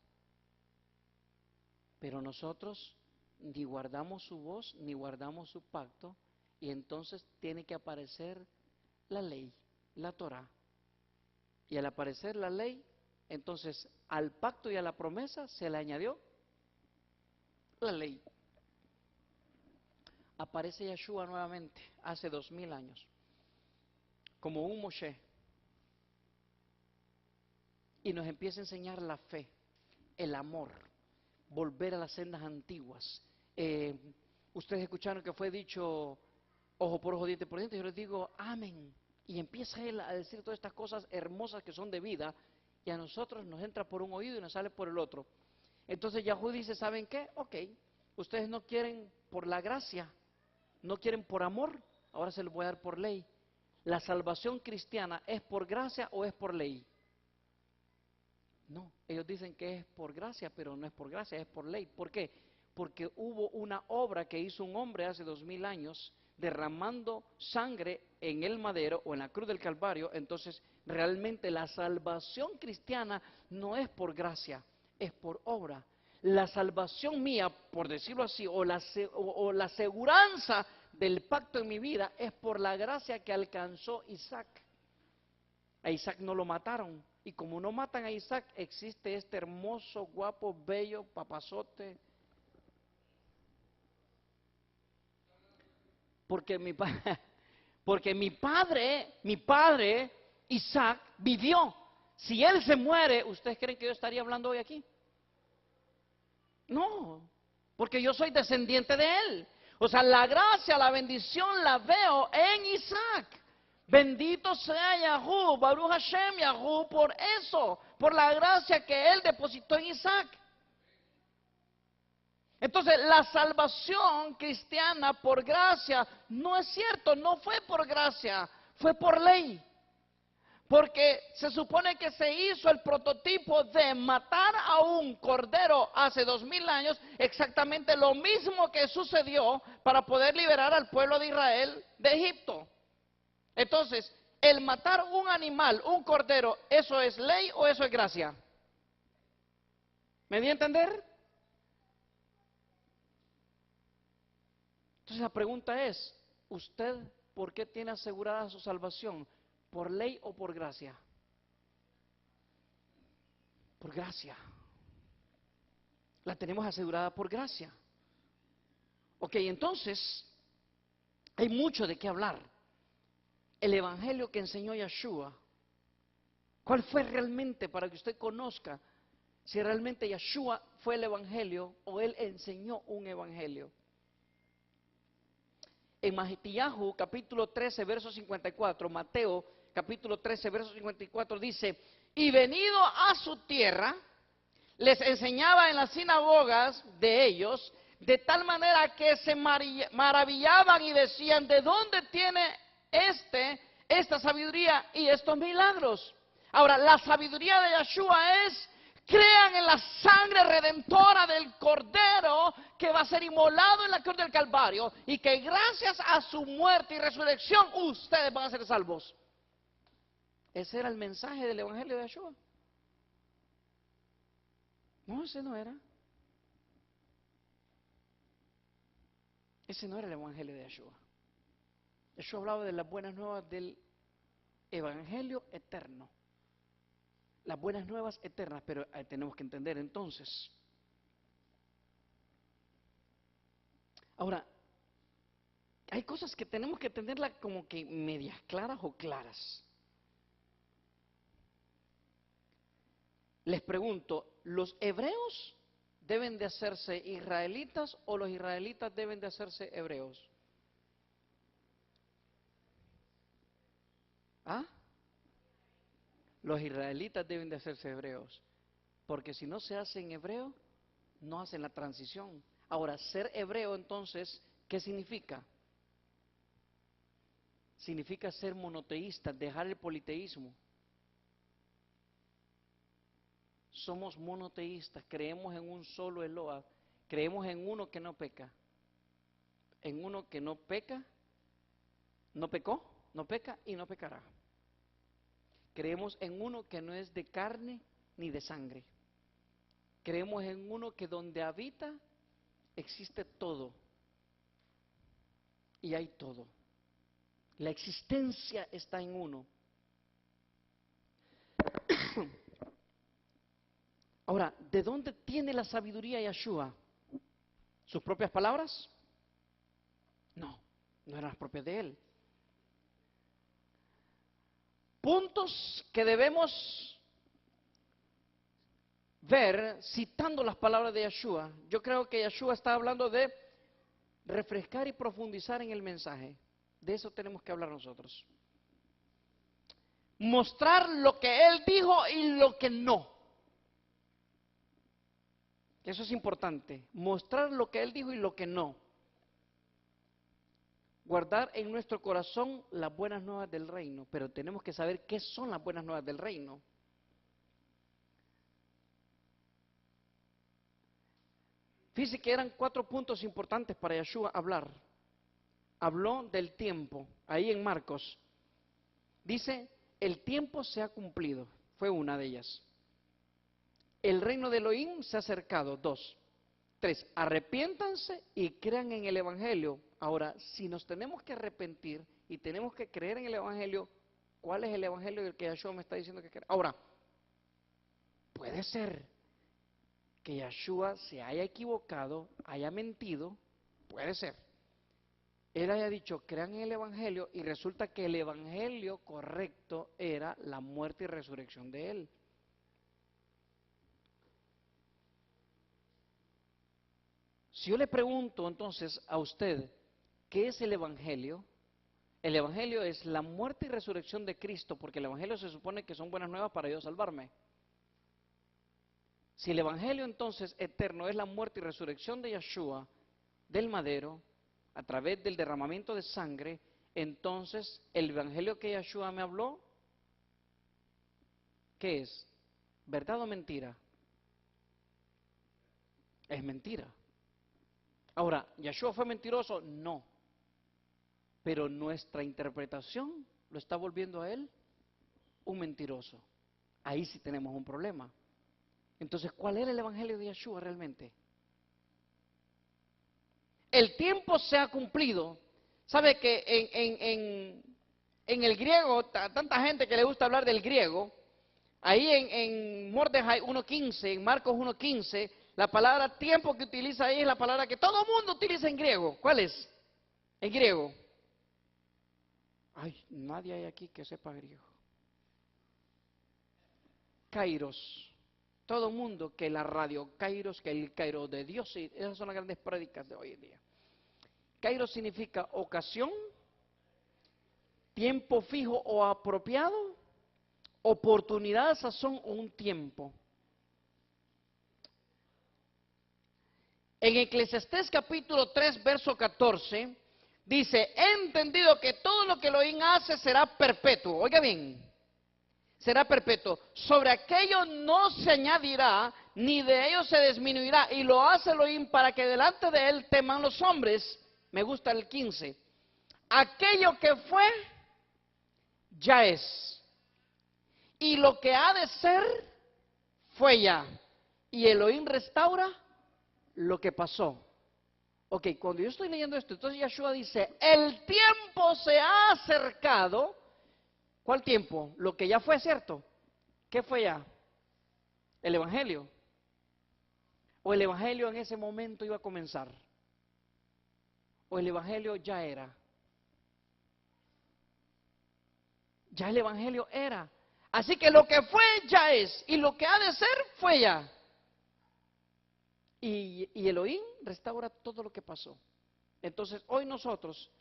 Pero nosotros ni guardamos su voz, ni guardamos su pacto, y entonces tiene que aparecer la ley, la Torá. Y al aparecer la ley, entonces al pacto y a la promesa se le añadió la ley. Aparece Yeshua nuevamente, hace 2000 años, como un Moshe, y nos empieza a enseñar la fe, el amor, volver a las sendas antiguas. Ustedes escucharon que fue dicho ojo por ojo, diente por diente. Yo les digo amén, y empieza él a decir todas estas cosas hermosas que son de vida, y a nosotros nos entra por un oído y nos sale por el otro. Entonces Yahú dice, ¿saben qué? Ok, ustedes no quieren por la gracia, no quieren por amor, ahora se los voy a dar por ley. ¿La salvación cristiana es por gracia o es por ley? No, ellos dicen que es por gracia, pero no es por gracia, es por ley. ¿Por qué? Porque hubo una obra que hizo un hombre hace 2000 años derramando sangre en el madero o en la cruz del Calvario. Entonces realmente la salvación cristiana no es por gracia, es por obra. La salvación mía, por decirlo así, o la aseguranza del pacto en mi vida es por la gracia que alcanzó Isaac. A Isaac no lo mataron, y como no matan a Isaac, existe este hermoso, guapo, bello, papazote. Porque mi padre Isaac vivió. Si él se muere, ¿ustedes creen que yo estaría hablando hoy aquí? No, porque yo soy descendiente de él. O sea, la gracia, la bendición la veo en Isaac. Bendito sea Yahú, Baruch Hashem Yahú, por eso, por la gracia que él depositó en Isaac. Entonces, la salvación cristiana por gracia no es cierto, no fue por gracia, fue por ley. Porque se supone que se hizo el prototipo de matar a un cordero hace 2000 años, exactamente lo mismo que sucedió para poder liberar al pueblo de Israel de Egipto. Entonces, el matar un animal, un cordero, ¿eso es ley o eso es gracia? ¿Me di a entender? Entonces la pregunta es, ¿usted por qué tiene asegurada su salvación? ¿Por ley o por gracia? Por gracia. La tenemos asegurada por gracia. Ok, entonces, hay mucho de qué hablar. El evangelio que enseñó Yeshua, ¿cuál fue realmente para que usted conozca si realmente Yeshua fue el evangelio o él enseñó un evangelio? En Matías capítulo 13, verso 54, Mateo capítulo 13, verso 54 dice, y venido a su tierra, les enseñaba en las sinagogas de ellos, de tal manera que se maravillaban y decían, ¿de dónde tiene esta sabiduría y estos milagros? Ahora, la sabiduría de Yeshua es, crean en la sangre redentora del Cordero que va a ser inmolado en la cruz del Calvario y que gracias a su muerte y resurrección ustedes van a ser salvos. Ese era el mensaje del evangelio de Yeshua. No, ese no era. Ese no era el evangelio de Yeshua. Yeshua hablaba de las buenas nuevas del evangelio eterno. Las buenas nuevas eternas, pero tenemos que entender entonces. Ahora, hay cosas que tenemos que tenerlas como que medias claras o claras. Les pregunto, ¿los hebreos deben de hacerse israelitas o los israelitas deben de hacerse hebreos? ¿Ah? Los israelitas deben de hacerse hebreos, porque si no se hacen hebreo, no hacen la transición. Ahora, ser hebreo entonces, ¿qué significa? Significa ser monoteísta, dejar el politeísmo. Somos monoteístas, creemos en un solo Eloa, creemos en uno que no peca, en uno que no peca, no pecó, no peca y no pecará. Creemos en uno que no es de carne ni de sangre. Creemos en uno que donde habita existe todo y hay todo. La existencia está en uno. Ahora, ¿de dónde tiene la sabiduría Yeshua? ¿Sus propias palabras? No, no eran las propias de él. Puntos que debemos ver citando las palabras de Yeshua. Yo creo que Yeshua está hablando de refrescar y profundizar en el mensaje. De eso tenemos que hablar nosotros. mostrar lo que Él dijo y lo que no. Eso es importante, mostrar lo que Él dijo y lo que no. Guardar en nuestro corazón las buenas nuevas del reino, pero tenemos que saber qué son las buenas nuevas del reino. Fíjense que eran 4 puntos importantes para Yeshua hablar. Habló del tiempo, ahí en Marcos. Dice, el tiempo se ha cumplido, fue una de ellas. El reino de Elohim se ha acercado, 2. 3, arrepiéntanse y crean en el Evangelio. Ahora, si nos tenemos que arrepentir y tenemos que creer en el Evangelio, ¿cuál es el Evangelio del que Yeshua me está diciendo que crea? Ahora, puede ser que Yeshua se haya equivocado, haya mentido, puede ser. Él haya dicho, crean en el Evangelio, y resulta que el Evangelio correcto era la muerte y resurrección de Él. Si yo le pregunto entonces a usted, ¿qué es el Evangelio? El Evangelio es la muerte y resurrección de Cristo, porque el Evangelio se supone que son buenas nuevas para yo salvarme. Si el Evangelio entonces eterno es la muerte y resurrección de Yeshua, del madero, a través del derramamiento de sangre, entonces el Evangelio que Yeshua me habló, ¿qué es? ¿Verdad o mentira? Es mentira. Ahora, ¿Yeshua fue mentiroso? No. Pero nuestra interpretación lo está volviendo a él un mentiroso. Ahí sí tenemos un problema. Entonces, ¿cuál era el Evangelio de Yeshua realmente? El tiempo se ha cumplido. ¿Sabe que en el griego, tanta gente que le gusta hablar del griego, ahí en Mordejai 1.15, en Marcos 1.15, la palabra tiempo que utiliza ahí es la palabra que todo mundo utiliza en griego. ¿Cuál es? En griego. Ay, nadie hay aquí que sepa griego. Kairos. Todo mundo que la radio Kairos, que el Kairos de Dios, esas son las grandes prédicas de hoy en día. Kairos significa ocasión, tiempo fijo o apropiado, oportunidad, sazón o un tiempo. En Eclesiastés capítulo 3, verso 14, dice, he entendido que todo lo que Elohim hace será perpetuo. Oiga bien, será perpetuo. Sobre aquello no se añadirá, ni de ello se disminuirá. Y lo hace Elohim para que delante de él teman los hombres. Me gusta el 15. Aquello que fue, ya es. Y lo que ha de ser, fue ya. Y Elohim restaura lo que pasó. Ok, cuando yo estoy leyendo esto, entonces Yeshua dice, el tiempo se ha acercado. ¿Cuál tiempo? Lo que ya fue, ¿cierto? ¿Qué fue ya? ¿El Evangelio? ¿O el Evangelio en ese momento iba a comenzar? ¿O el Evangelio ya era? Ya el Evangelio era. Así que lo que fue ya es, y lo que ha de ser fue ya. Y Elohim restaura todo lo que pasó. Entonces hoy nosotros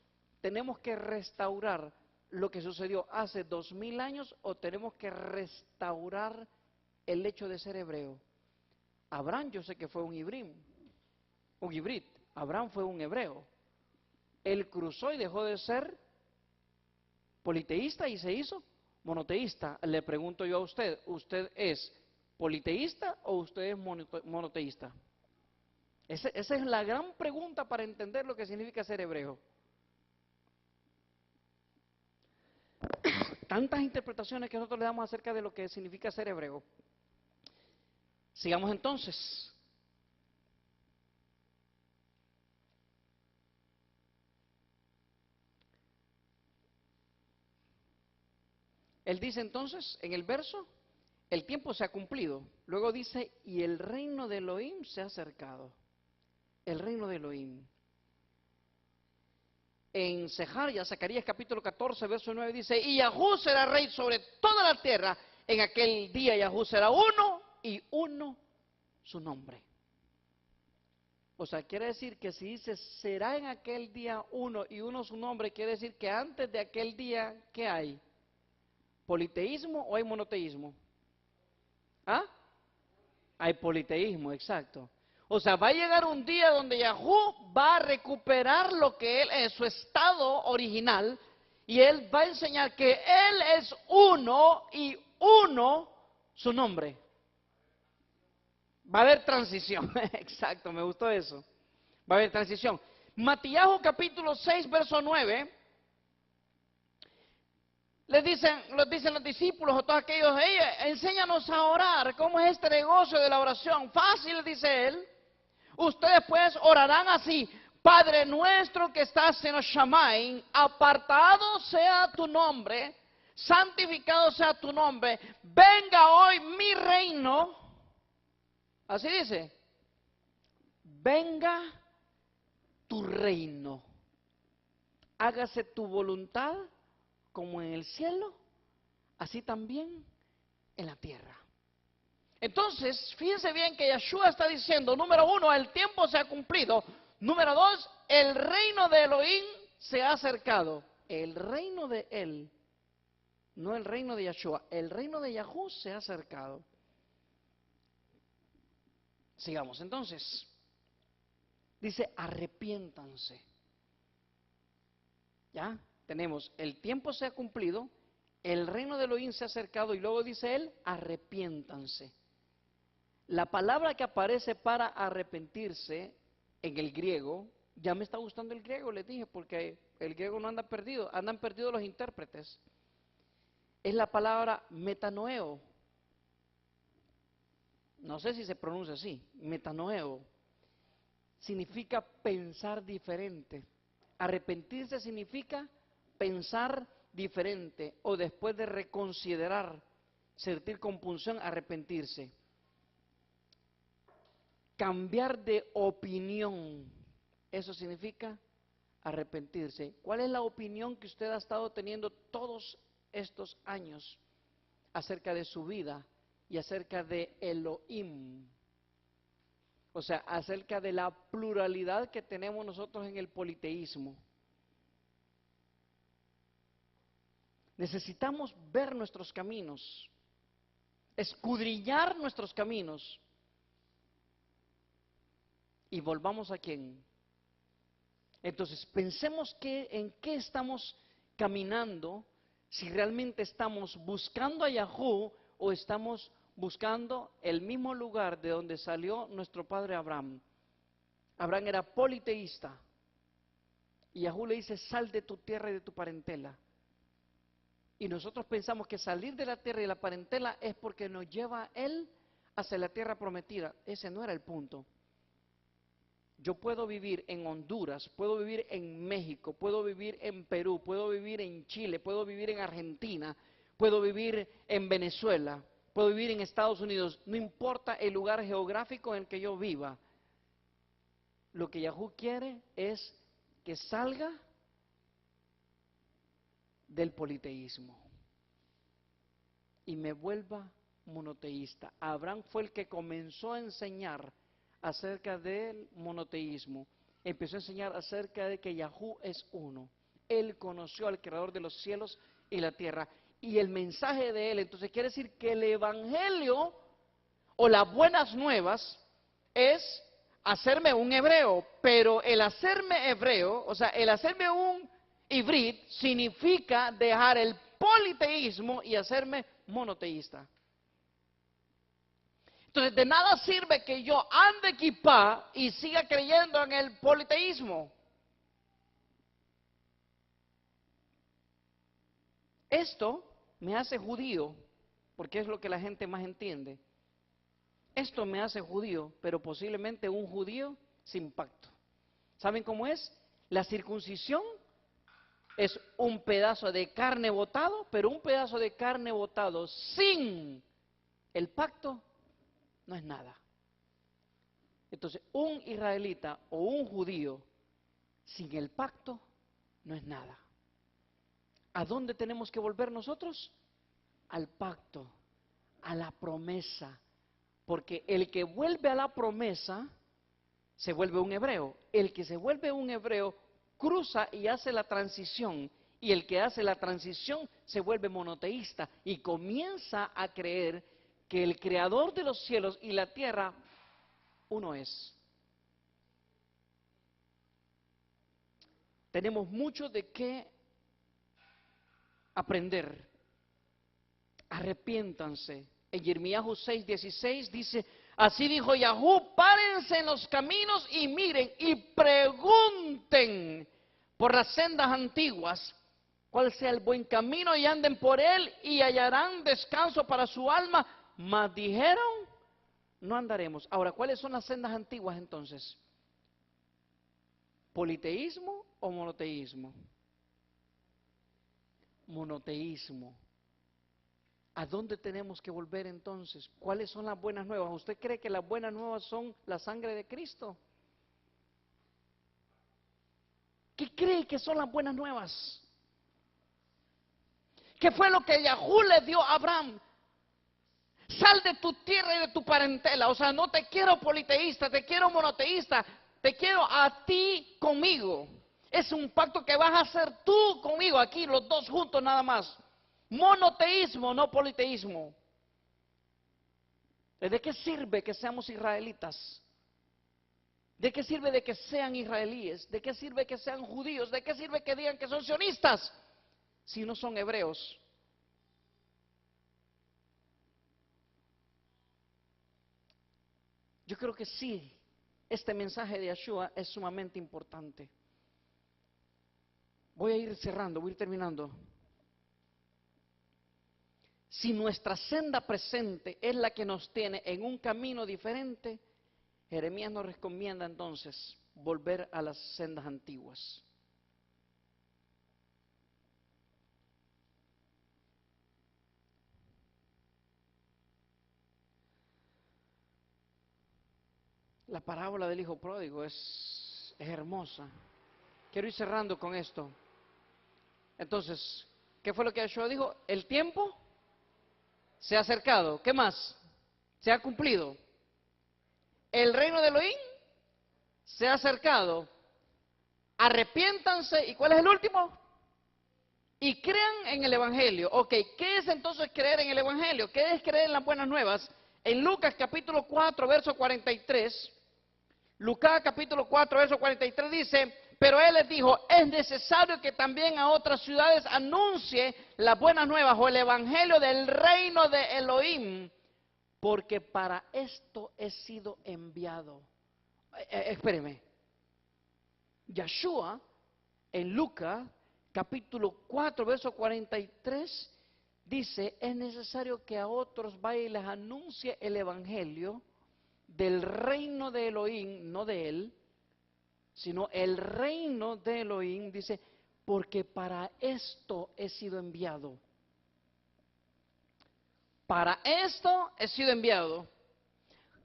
tenemos que restaurar lo que sucedió hace 2000 años, o tenemos que restaurar el hecho de ser hebreo. Abraham, yo sé que fue un hibrid. Abraham fue un hebreo. Él cruzó y dejó de ser politeísta y se hizo monoteísta. Le pregunto yo a usted, ¿usted es politeísta o usted es monoteísta? Esa es la gran pregunta para entender lo que significa ser hebreo. Tantas interpretaciones que nosotros le damos acerca de lo que significa ser hebreo. Sigamos entonces. Él dice entonces en el verso, el tiempo se ha cumplido. Luego dice, y el reino de Elohim se ha acercado. El reino de Elohim. En Sejaria, Zacarías capítulo 14, verso 9 dice, y Yahú será rey sobre toda la tierra. En aquel día Yahú será uno y uno su nombre. O sea, quiere decir que si dice será en aquel día uno y uno su nombre, quiere decir que antes de aquel día, ¿qué hay? ¿Politeísmo o hay monoteísmo? ¿Ah? Hay politeísmo, exacto. O sea, va a llegar un día donde Yahú va a recuperar lo que él es, su estado original, y él va a enseñar que él es uno y uno su nombre. Va a haber transición, exacto, me gustó eso. Va a haber transición. Matías capítulo 6, verso 9, les dicen los discípulos o todos aquellos, enséñanos a orar, ¿cómo es este negocio de la oración? Fácil, dice él. Ustedes pues orarán así: Padre nuestro que estás en los Shamay, apartado sea tu nombre, santificado sea tu nombre, venga hoy mi reino. Así dice, venga tu reino, hágase tu voluntad como en el cielo, así también en la tierra. Entonces, fíjense bien que Yeshua está diciendo, número uno, el tiempo se ha cumplido. Número dos, el reino de Elohim se ha acercado. El reino de él, no el reino de Yeshua, el reino de Yahú se ha acercado. Sigamos entonces. Dice, arrepiéntanse. ¿Ya? Tenemos, el tiempo se ha cumplido, el reino de Elohim se ha acercado y luego dice él, arrepiéntanse. La palabra que aparece para arrepentirse en el griego, ya me está gustando el griego, les dije, porque el griego no anda perdido, andan perdidos los intérpretes. Es la palabra metanoeo. No sé si se pronuncia así, metanoeo. Significa pensar diferente. Arrepentirse significa pensar diferente o después de reconsiderar, sentir compunción, arrepentirse. Cambiar de opinión, eso significa arrepentirse. ¿Cuál es la opinión que usted ha estado teniendo todos estos años acerca de su vida y acerca de Elohim? O sea, acerca de la pluralidad que tenemos nosotros en el politeísmo. Necesitamos ver nuestros caminos, escudriñar nuestros caminos. Y volvamos a quién. Entonces, pensemos en qué estamos caminando, si realmente estamos buscando a Yahú o estamos buscando el mismo lugar de donde salió nuestro padre Abraham. Abraham era politeísta. Y Yahú le dice, sal de tu tierra y de tu parentela. Y nosotros pensamos que salir de la tierra y la parentela es porque nos lleva él hacia la tierra prometida. Ese no era el punto. Yo puedo vivir en Honduras, puedo vivir en México, puedo vivir en Perú, puedo vivir en Chile, puedo vivir en Argentina, puedo vivir en Venezuela, puedo vivir en Estados Unidos. No importa el lugar geográfico en el que yo viva. Lo que Yahú quiere es que salga del politeísmo y me vuelva monoteísta. Abraham fue el que comenzó a enseñar acerca del monoteísmo. Empezó a enseñar acerca de que Yahú es uno. Él conoció al creador de los cielos y la tierra. Y el mensaje de él, entonces quiere decir que el evangelio o las buenas nuevas es hacerme un hebreo, pero el hacerme hebreo, o sea, el hacerme un hibrid significa dejar el politeísmo y hacerme monoteísta. Entonces, de nada sirve que yo ande equipá y siga creyendo en el politeísmo. Esto me hace judío, porque es lo que la gente más entiende. Esto me hace judío, pero posiblemente un judío sin pacto. ¿Saben cómo es? La circuncisión es un pedazo de carne botado, pero un pedazo de carne botado sin el pacto no es nada. Entonces, un israelita o un judío sin el pacto no es nada. ¿A dónde tenemos que volver nosotros? Al pacto, a la promesa. Porque el que vuelve a la promesa se vuelve un hebreo. El que se vuelve un hebreo cruza y hace la transición Y el que hace la transición se vuelve monoteísta y comienza a creer que el creador de los cielos y la tierra uno es. Tenemos mucho de qué aprender. Arrepiéntanse. En Jeremías 6:16 dice, así dijo Yahú, párense en los caminos y miren y pregunten por las sendas antiguas, cuál sea el buen camino y anden por él y hallarán descanso para su alma. Mas dijeron, no andaremos. Ahora, ¿cuáles son las sendas antiguas entonces? ¿Politeísmo o monoteísmo? Monoteísmo. ¿A dónde tenemos que volver entonces? ¿Cuáles son las buenas nuevas? ¿Usted cree que las buenas nuevas son la sangre de Cristo? ¿Qué cree que son las buenas nuevas? ¿Qué fue lo que Yahú le dio a Abraham? Sal de tu tierra y de tu parentela. O sea, no te quiero politeísta, te quiero monoteísta, te quiero a ti conmigo. Es un pacto que vas a hacer tú conmigo, aquí los dos juntos nada más. Monoteísmo, no politeísmo. ¿De qué sirve que seamos israelitas? ¿De qué sirve de que sean israelíes? ¿De qué sirve que sean judíos? ¿De qué sirve que digan que son sionistas si no son hebreos? Yo creo que sí, este mensaje de Yeshua es sumamente importante. Voy a ir cerrando, voy a ir terminando. Si nuestra senda presente es la que nos tiene en un camino diferente, Jeremías nos recomienda entonces volver a las sendas antiguas. La parábola del hijo pródigo es hermosa. Quiero ir cerrando con esto. Entonces, ¿qué fue lo que Yeshua dijo? El tiempo se ha acercado. ¿Qué más? Se ha cumplido. El reino de Elohim se ha acercado. Arrepiéntanse. ¿Y cuál es el último? Y crean en el Evangelio. Ok, ¿qué es entonces creer en el Evangelio? ¿Qué es creer en las buenas nuevas? En Lucas capítulo 4, verso 43, Lucas capítulo 4, verso 43 dice, pero él les dijo, es necesario que también a otras ciudades anuncie las buenas nuevas o el Evangelio del reino de Elohim, porque para esto he sido enviado. Espéreme. Yeshua en Lucas capítulo 4, verso 43 dice, es necesario que a otros vaya y les anuncie el Evangelio del reino de Elohim, no de él, sino el reino de Elohim, dice, porque para esto he sido enviado. Para esto he sido enviado.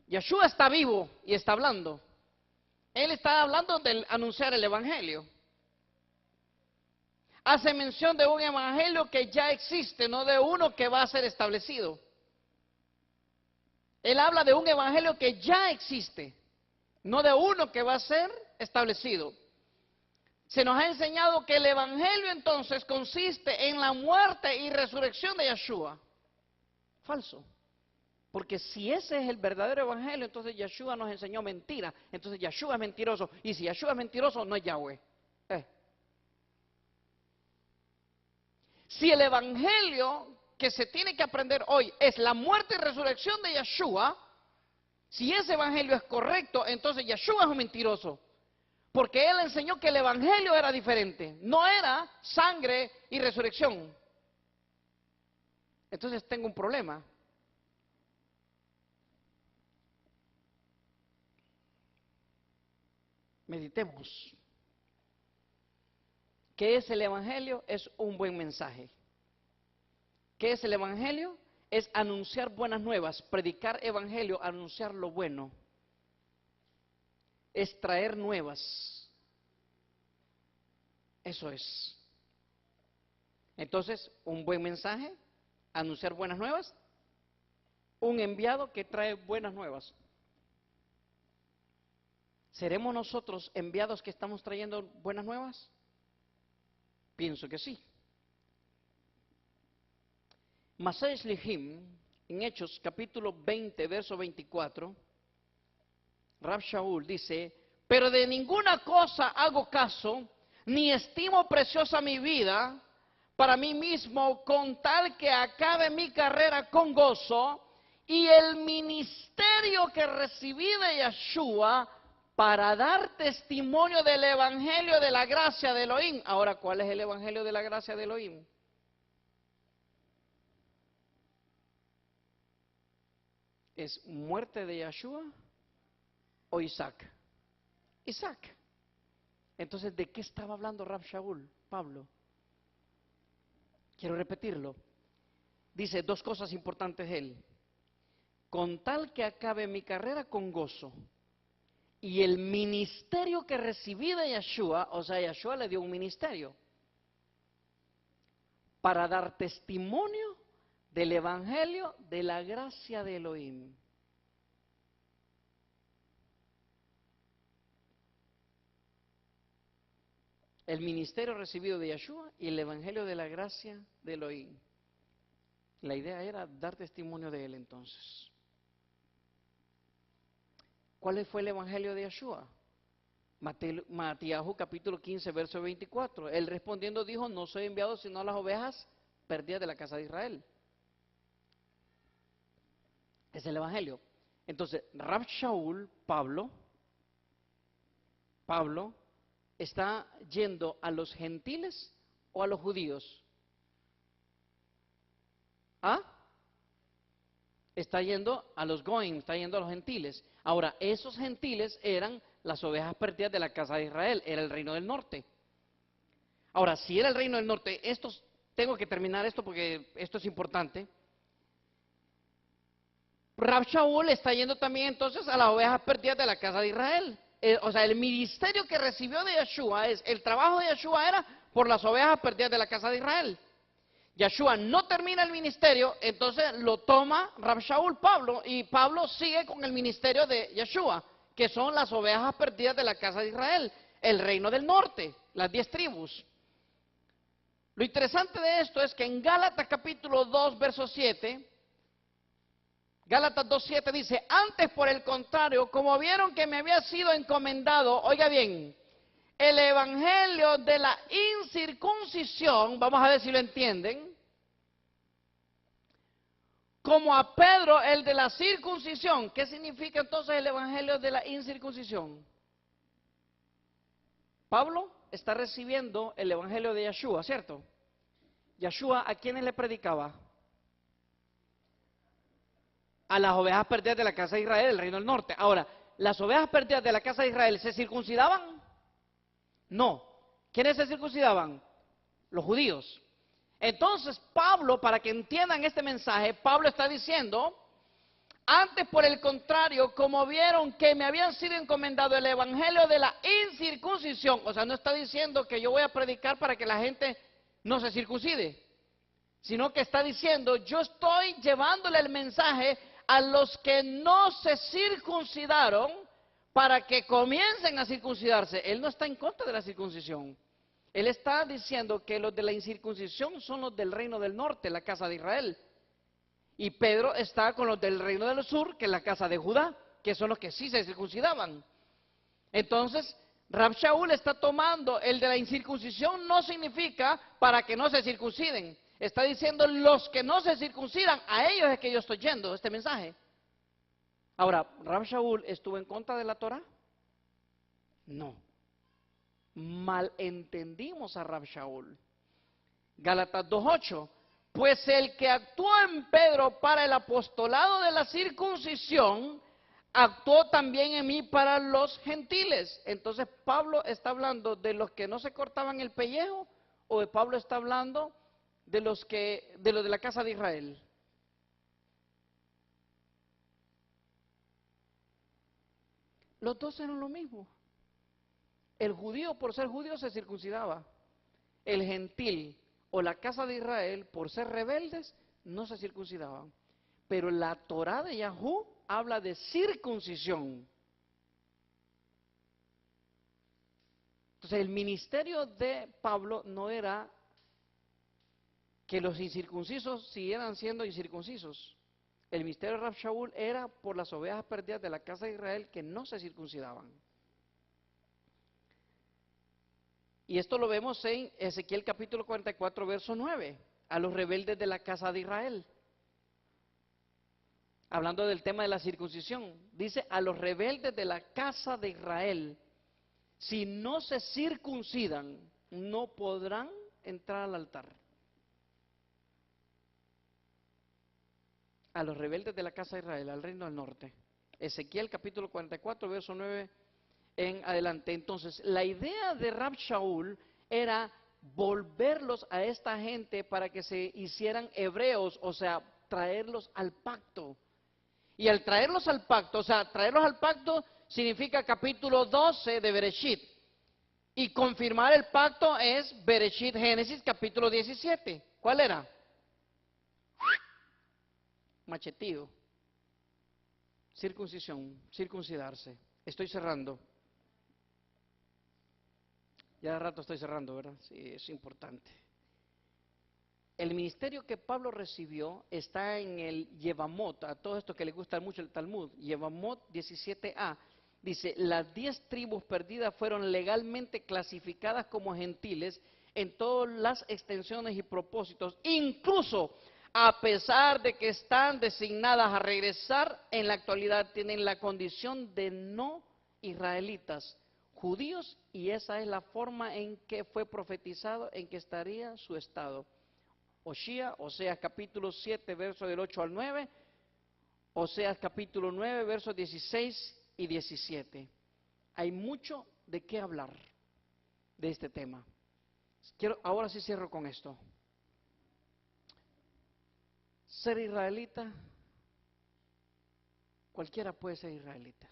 Yeshua está vivo y está hablando. Él está hablando de anunciar el Evangelio. Hace mención de un Evangelio que ya existe, no de uno que va a ser establecido. Él habla de un Evangelio que ya existe, no de uno que va a ser establecido. Se nos ha enseñado que el Evangelio entonces consiste en la muerte y resurrección de Yeshua. Falso. Porque si ese es el verdadero Evangelio, entonces Yeshua nos enseñó mentira. Entonces Yeshua es mentiroso. Y si Yeshua es mentiroso, no es Yahweh. Si el Evangelio que se tiene que aprender hoy es la muerte y resurrección de Yeshua, si ese Evangelio es correcto, entonces Yeshua es un mentiroso. Porque él enseñó que el Evangelio era diferente. No era sangre y resurrección. Entonces tengo un problema. Meditemos. ¿Qué es el Evangelio? Es un buen mensaje. ¿Qué es el Evangelio? Es anunciar buenas nuevas, predicar Evangelio, anunciar lo bueno. Es traer nuevas. Eso es. Entonces, un buen mensaje, anunciar buenas nuevas, un enviado que trae buenas nuevas. ¿Seremos nosotros enviados que estamos trayendo buenas nuevas? Pienso que sí. Masay Shlihim, en Hechos capítulo 20, verso 24, Rab Shaul dice, pero de ninguna cosa hago caso, ni estimo preciosa mi vida para mí mismo, con tal que acabe mi carrera con gozo y el ministerio que recibí de Yeshua para dar testimonio del evangelio de la gracia de Elohim. Ahora, ¿cuál es el evangelio de la gracia de Elohim? ¿Es muerte de Yeshua o Isaac? Isaac. Entonces, ¿de qué estaba hablando Rab Shaul, Pablo? Quiero repetirlo. Dice dos cosas importantes él. Con tal que acabe mi carrera con gozo y el ministerio que recibí de Yeshua, o sea, Yeshua le dio un ministerio para dar testimonio del evangelio de la gracia de Elohim. El ministerio recibido de Yeshua y el evangelio de la gracia de Elohim. La idea era dar testimonio de él entonces. ¿Cuál fue el evangelio de Yeshua? Matías capítulo 15, verso 24. Él respondiendo dijo, no soy enviado sino a las ovejas perdidas de la casa de Israel. Es el evangelio. Entonces, Rab Shaul, Pablo, ¿está yendo a los gentiles o a los judíos? ¿Ah? Está yendo a los goim, está yendo a los gentiles. Ahora, esos gentiles eran las ovejas perdidas de la casa de Israel, era el reino del norte. Ahora, si era el reino del norte, tengo que terminar esto porque esto es importante. Rab Shaul está yendo también entonces a las ovejas perdidas de la casa de Israel. O sea, el ministerio que recibió de Yeshua el trabajo de Yeshua era por las ovejas perdidas de la casa de Israel. Yeshua no termina el ministerio, entonces lo toma Rab Shaul, Pablo, y Pablo sigue con el ministerio de Yeshua, que son las ovejas perdidas de la casa de Israel, el reino del norte, las 10 tribus. Lo interesante de esto es que en Gálatas capítulo 2, verso 7, Gálatas 2:7 dice, antes por el contrario, como vieron que me había sido encomendado, oiga bien, el evangelio de la incircuncisión, vamos a ver si lo entienden, como a Pedro el de la circuncisión. ¿Qué significa entonces el evangelio de la incircuncisión? Pablo está recibiendo el evangelio de Yeshua, ¿cierto? Yeshua, ¿a quiénes le predicaba? A las ovejas perdidas de la casa de Israel, el reino del norte. Ahora, ¿las ovejas perdidas de la casa de Israel se circuncidaban? No. ¿Quiénes se circuncidaban? Los judíos. Entonces, Pablo, para que entiendan este mensaje, Pablo está diciendo, antes por el contrario, como vieron que me habían sido encomendado el evangelio de la incircuncisión, o sea, no está diciendo que yo voy a predicar para que la gente no se circuncide, sino que está diciendo, yo estoy llevándole el mensaje a los que no se circuncidaron para que comiencen a circuncidarse. Él no está en contra de la circuncisión. Él está diciendo que los de la incircuncisión son los del reino del norte, la casa de Israel. Y Pedro está con los del reino del sur, que es la casa de Judá, que son los que sí se circuncidaban. Entonces, Rab Shaul está tomando el de la incircuncisión, no significa para que no se circunciden. Está diciendo los que no se circuncidan, a ellos es que yo estoy yendo este mensaje. Ahora, ¿Rab Shaul estuvo en contra de la Torah? No. Malentendimos a Rab Shaul. Gálatas 2:8. Pues el que actuó en Pedro para el apostolado de la circuncisión, actuó también en mí para los gentiles. Entonces, ¿Pablo está hablando de los que no se cortaban el pellejo o Pablo está hablando de los de la casa de Israel? Los dos eran lo mismo. El judío, por ser judío, se circuncidaba. El gentil o la casa de Israel, por ser rebeldes, no se circuncidaban. Pero la Torá de Yahú habla de circuncisión. Entonces el ministerio de Pablo no era que los incircuncisos siguieran siendo incircuncisos. El ministerio de Rab Shaul era por las ovejas perdidas de la casa de Israel que no se circuncidaban. Y esto lo vemos en Ezequiel capítulo 44, verso 9, a los rebeldes de la casa de Israel. Hablando del tema de la circuncisión, dice a los rebeldes de la casa de Israel, si no se circuncidan, no podrán entrar al altar. A los rebeldes de la casa de Israel, al reino del norte. Ezequiel capítulo 44, verso 9 en adelante. Entonces, la idea de Rab Shaul era volverlos a esta gente para que se hicieran hebreos, o sea, traerlos al pacto. Y al traerlos al pacto, o sea, traerlos al pacto significa capítulo 12 de Bereshit. Y confirmar el pacto es Bereshit Génesis capítulo 17. ¿Cuál era? Machetío. Circuncisión, circuncidarse. Estoy cerrando. Ya de rato estoy cerrando, ¿verdad? Sí, es importante. El ministerio que Pablo recibió está en el Yevamot, a todo esto que le gusta mucho el Talmud, Yevamot 17a, dice, las 10 tribus perdidas fueron legalmente clasificadas como gentiles en todas las extensiones y propósitos, incluso a pesar de que están designadas a regresar, en la actualidad tienen la condición de no israelitas, judíos, y esa es la forma en que fue profetizado en que estaría su estado. Oseas capítulo 7, versos del 8 al 9, Oseas capítulo 9, versos 16 y 17. Hay mucho de qué hablar de este tema. Ahora sí cierro con esto. Ser israelita, cualquiera puede ser israelita.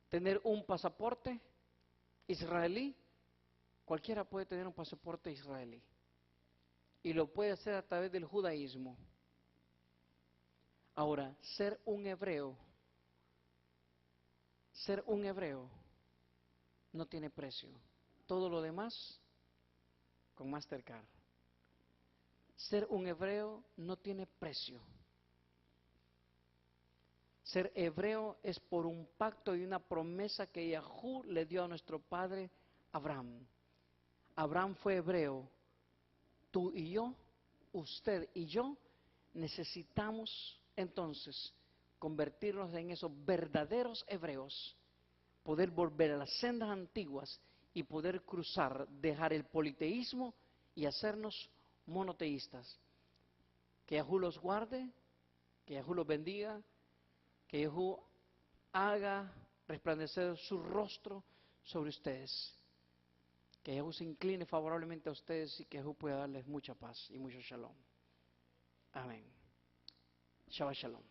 Tener un pasaporte israelí, cualquiera puede tener un pasaporte israelí. Y lo puede hacer a través del judaísmo. Ahora, ser un hebreo no tiene precio. Todo lo demás con Mastercard. Ser un hebreo no tiene precio. Ser hebreo es por un pacto y una promesa que Yahú le dio a nuestro padre Abraham. Abraham fue hebreo. Tú y yo, usted y yo, necesitamos entonces convertirnos en esos verdaderos hebreos, poder volver a las sendas antiguas y poder cruzar, dejar el politeísmo y hacernos monoteístas. Que Yahú los guarde, que Yahú los bendiga, que Yahú haga resplandecer su rostro sobre ustedes. Que Yahú se incline favorablemente a ustedes y que Yahú pueda darles mucha paz y mucho shalom. Amén. Shabbat shalom.